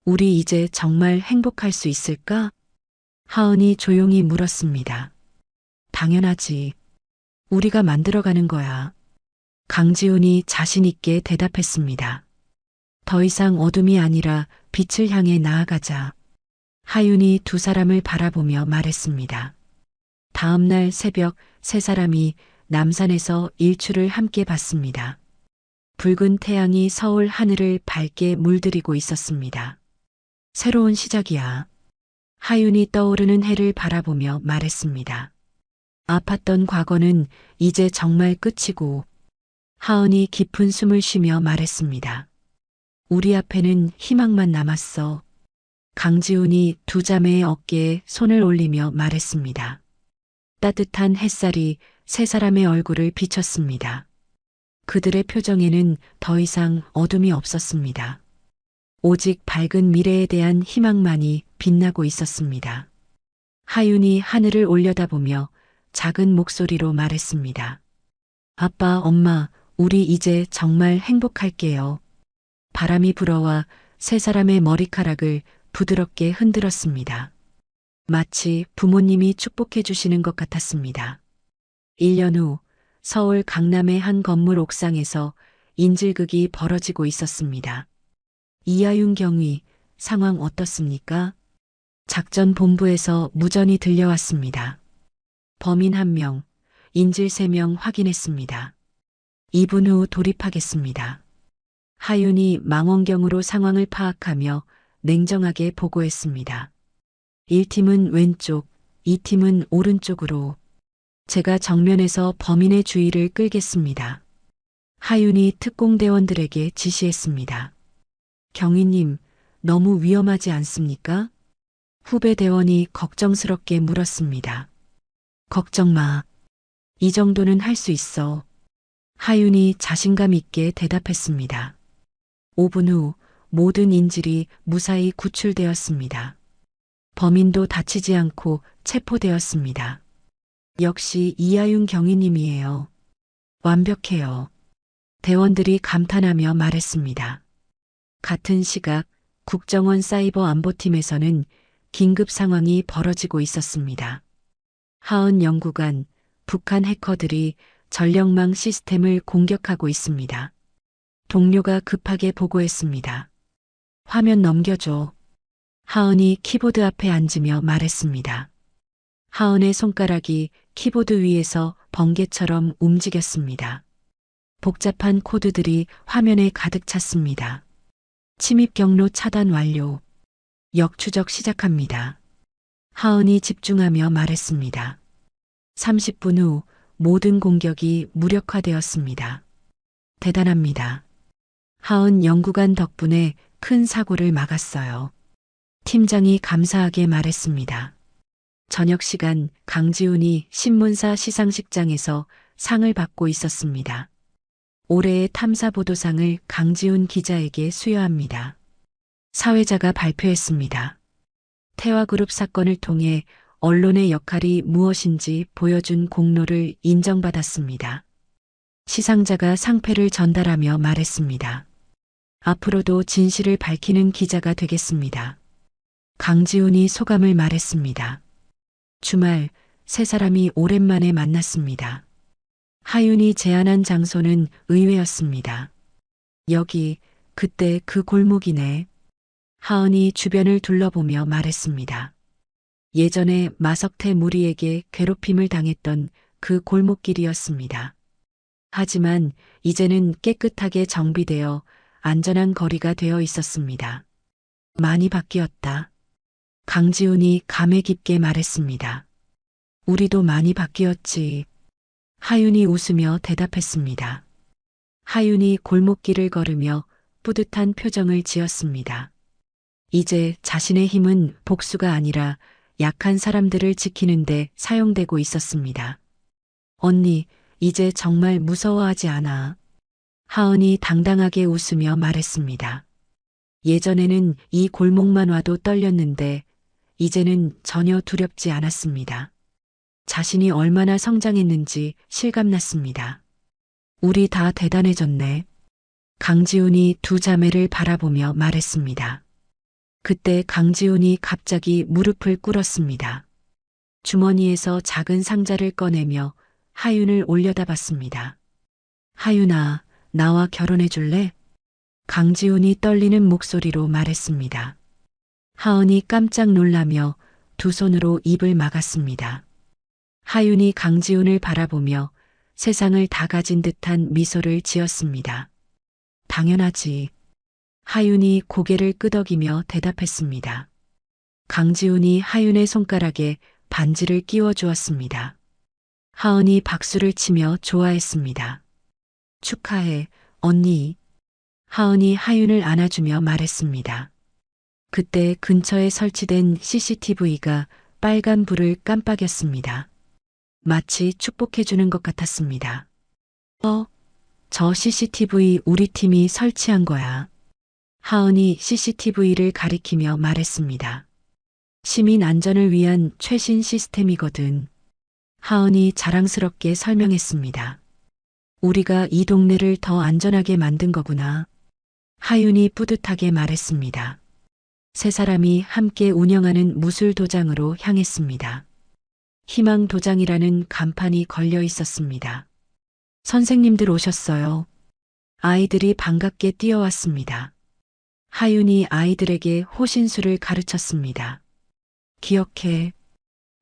우리 이제 정말 행복할 수 있을까? 하은이 조용히 물었습니다. 당연하지. 우리가 만들어가는 거야. 강지훈이 자신 있게 대답했습니다. 더 이상 어둠이 아니라 빛을 향해 나아가자. 하윤이 두 사람을 바라보며 말했습니다. 다음 날 새벽 세 사람이 남산에서 일출을 함께 봤습니다. 붉은 태양이 서울 하늘을 밝게 물들이고 있었습니다. 새로운 시작이야. 하윤이 떠오르는 해를 바라보며 말했습니다. 아팠던 과거는 이제 정말 끝이고, 하은이 깊은 숨을 쉬며 말했습니다. 우리 앞에는 희망만 남았어. 강지훈이 두 자매의 어깨에 손을 올리며 말했습니다. 따뜻한 햇살이 세 사람의 얼굴을 비췄습니다. 그들의 표정에는 더 이상 어둠이 없었습니다. 오직 밝은 미래에 대한 희망만이 빛나고 있었습니다. 하윤이 하늘을 올려다보며 작은 목소리로 말했습니다. 아빠, 엄마, 우리 이제 정말 행복할게요. 바람이 불어와 세 사람의 머리카락을 부드럽게 흔들었습니다. 마치 부모님이 축복해 주시는 것 같았습니다. 1년 후 서울 강남의 한 건물 옥상에서 인질극이 벌어지고 있었습니다. 이하윤 경위, 상황 어떻습니까? 작전 본부에서 무전이 들려왔습니다. 범인 1명, 인질 3명 확인했습니다. 2분 후 돌입하겠습니다. 하윤이 망원경으로 상황을 파악하며 냉정하게 보고했습니다. 1팀은 왼쪽, 2팀은 오른쪽으로. 제가 정면에서 범인의 주의를 끌겠습니다. 하윤이 특공대원들에게 지시했습니다. 경위님, 너무 위험하지 않습니까? 후배 대원이 걱정스럽게 물었습니다. 걱정 마. 이 정도는 할 수 있어. 하윤이 자신감 있게 대답했습니다. 5분 후 모든 인질이 무사히 구출되었습니다. 범인도 다치지 않고 체포되었습니다. 역시 이하윤 경위님이에요. 완벽해요. 대원들이 감탄하며 말했습니다. 같은 시각 국정원 사이버 안보팀에서는 긴급 상황이 벌어지고 있었습니다. 하은 연구관, 북한 해커들이 전력망 시스템을 공격하고 있습니다. 동료가 급하게 보고했습니다. 화면 넘겨줘. 하은이 키보드 앞에 앉으며 말했습니다. 하은의 손가락이 키보드 위에서 번개처럼 움직였습니다. 복잡한 코드들이 화면에 가득 찼습니다. 침입 경로 차단 완료. 역추적 시작합니다. 하은이 집중하며 말했습니다. 30분 후 모든 공격이 무력화되었습니다. 대단합니다. 하은 연구관 덕분에 큰 사고를 막았어요. 팀장이 감사하게 말했습니다. 저녁 시간 강지훈이 신문사 시상식장에서 상을 받고 있었습니다. 올해의 탐사보도상을 강지훈 기자에게 수여합니다. 사회자가 발표했습니다. 태화그룹 사건을 통해 언론의 역할이 무엇인지 보여준 공로를 인정받았습니다. 시상자가 상패를 전달하며 말했습니다. 앞으로도 진실을 밝히는 기자가 되겠습니다. 강지훈이 소감을 말했습니다. 주말 세 사람이 오랜만에 만났습니다. 하윤이 제안한 장소는 의외였습니다. 여기, 그때 그 골목이네. 하은이 주변을 둘러보며 말했습니다. 예전에 마석태 무리에게 괴롭힘을 당했던 그 골목길이었습니다. 하지만 이제는 깨끗하게 정비되어 안전한 거리가 되어 있었습니다. 많이 바뀌었다. 강지훈이 감회 깊게 말했습니다. 우리도 많이 바뀌었지. 하윤이 웃으며 대답했습니다. 하윤이 골목길을 걸으며 뿌듯한 표정을 지었습니다. 이제 자신의 힘은 복수가 아니라 약한 사람들을 지키는데 사용되고 있었습니다. 언니, 이제 정말 무서워하지 않아. 하은이 당당하게 웃으며 말했습니다. 예전에는 이 골목만 와도 떨렸는데 이제는 전혀 두렵지 않았습니다. 자신이 얼마나 성장했는지 실감났습니다. 우리 다 대단해졌네. 강지훈이 두 자매를 바라보며 말했습니다. 그때 강지훈이 갑자기 무릎을 꿇었습니다. 주머니에서 작은 상자를 꺼내며 하윤을 올려다봤습니다. 하윤아, 나와 결혼해 줄래? 강지훈이 떨리는 목소리로 말했습니다. 하은이 깜짝 놀라며 두 손으로 입을 막았습니다. 하윤이 강지훈을 바라보며 세상을 다 가진 듯한 미소를 지었습니다. 당연하지. 하윤이 고개를 끄덕이며 대답했습니다. 강지훈이 하윤의 손가락에 반지를 끼워 주었습니다. 하은이 박수를 치며 좋아했습니다. 축하해, 언니. 하은이 하윤을 안아주며 말했습니다. 그때 근처에 설치된 CCTV가 빨간 불을 깜빡였습니다. 마치 축복해주는 것 같았습니다. 저 CCTV 우리 팀이 설치한 거야. 하은이 CCTV를 가리키며 말했습니다. 시민 안전을 위한 최신 시스템이거든. 하은이 자랑스럽게 설명했습니다. 우리가 이 동네를 더 안전하게 만든 거구나. 하윤이 뿌듯하게 말했습니다. 세 사람이 함께 운영하는 무술도장으로 향했습니다. 희망도장이라는 간판이 걸려 있었습니다. 선생님들 오셨어요. 아이들이 반갑게 뛰어왔습니다. 하윤이 아이들에게 호신술을 가르쳤습니다. 기억해.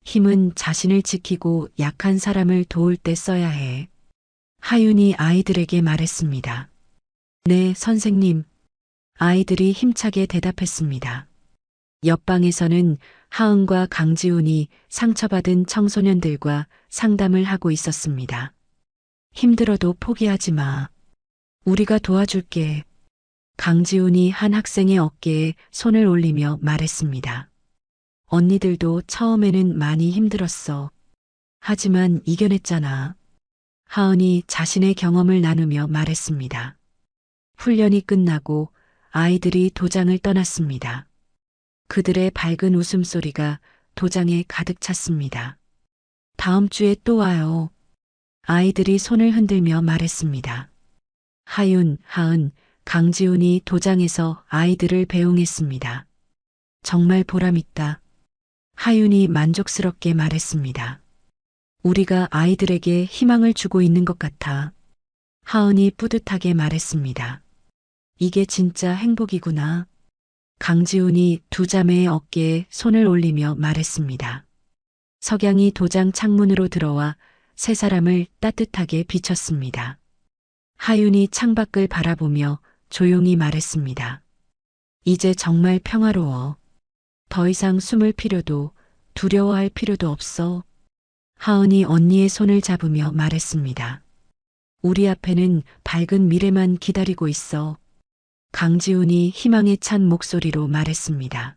힘은 자신을 지키고 약한 사람을 도울 때 써야 해. 하윤이 아이들에게 말했습니다. 네, 선생님. 아이들이 힘차게 대답했습니다. 옆방에서는 하은과 강지훈이 상처받은 청소년들과 상담을 하고 있었습니다. 힘들어도 포기하지 마. 우리가 도와줄게. 강지훈이 한 학생의 어깨에 손을 올리며 말했습니다. 언니들도 처음에는 많이 힘들었어. 하지만 이겨냈잖아. 하은이 자신의 경험을 나누며 말했습니다. 훈련이 끝나고 아이들이 도장을 떠났습니다. 그들의 밝은 웃음소리가 도장에 가득 찼습니다. 다음 주에 또 와요. 아이들이 손을 흔들며 말했습니다. 하윤, 하은, 강지훈이 도장에서 아이들을 배웅했습니다. 정말 보람있다. 하윤이 만족스럽게 말했습니다. 우리가 아이들에게 희망을 주고 있는 것 같아. 하은이 뿌듯하게 말했습니다. 이게 진짜 행복이구나. 강지훈이 두 자매의 어깨에 손을 올리며 말했습니다. 석양이 도장 창문으로 들어와 세 사람을 따뜻하게 비췄습니다. 하윤이 창밖을 바라보며 조용히 말했습니다. 이제 정말 평화로워. 더 이상 숨을 필요도 두려워할 필요도 없어. 하은이 언니의 손을 잡으며 말했습니다. 우리 앞에는 밝은 미래만 기다리고 있어. 강지훈이 희망에 찬 목소리로 말했습니다.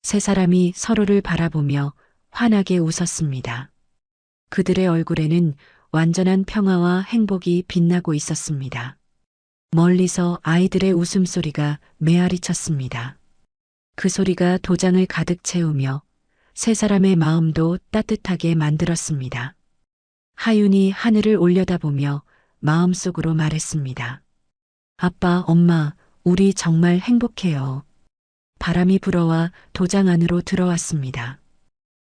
세 사람이 서로를 바라보며 환하게 웃었습니다. 그들의 얼굴에는 완전한 평화와 행복이 빛나고 있었습니다. 멀리서 아이들의 웃음소리가 메아리 쳤습니다. 그 소리가 도장을 가득 채우며 세 사람의 마음도 따뜻하게 만들었습니다. 하윤이 하늘을 올려다보며 마음속으로 말했습니다. 아빠, 엄마, 우리 정말 행복해요. 바람이 불어와 도장 안으로 들어왔습니다.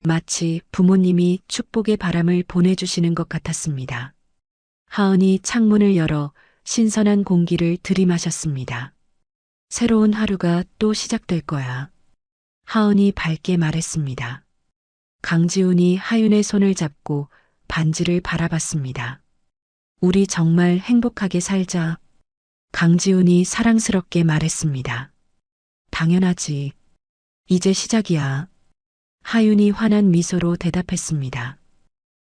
마치 부모님이 축복의 바람을 보내주시는 것 같았습니다. 하은이 창문을 열어 신선한 공기를 들이마셨습니다. 새로운 하루가 또 시작될 거야. 하은이 밝게 말했습니다. 강지훈이 하윤의 손을 잡고 반지를 바라봤습니다. 우리 정말 행복하게 살자. 강지훈이 사랑스럽게 말했습니다. 당연하지. 이제 시작이야. 하윤이 환한 미소로 대답했습니다.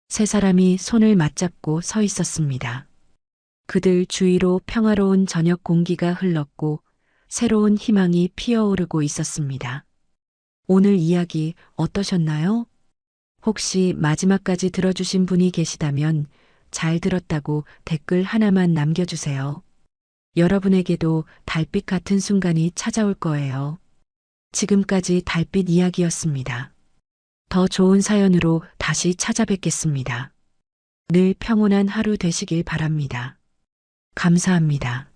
세 사람이 손을 맞잡고 서 있었습니다. 그들 주위로 평화로운 저녁 공기가 흘렀고 새로운 희망이 피어오르고 있었습니다. 오늘 이야기 어떠셨나요? 혹시 마지막까지 들어주신 분이 계시다면 잘 들었다고 댓글 하나만 남겨주세요. 여러분에게도 달빛 같은 순간이 찾아올 거예요. 지금까지 달빛 이야기였습니다. 더 좋은 사연으로 다시 찾아뵙겠습니다. 늘 평온한 하루 되시길 바랍니다. 감사합니다.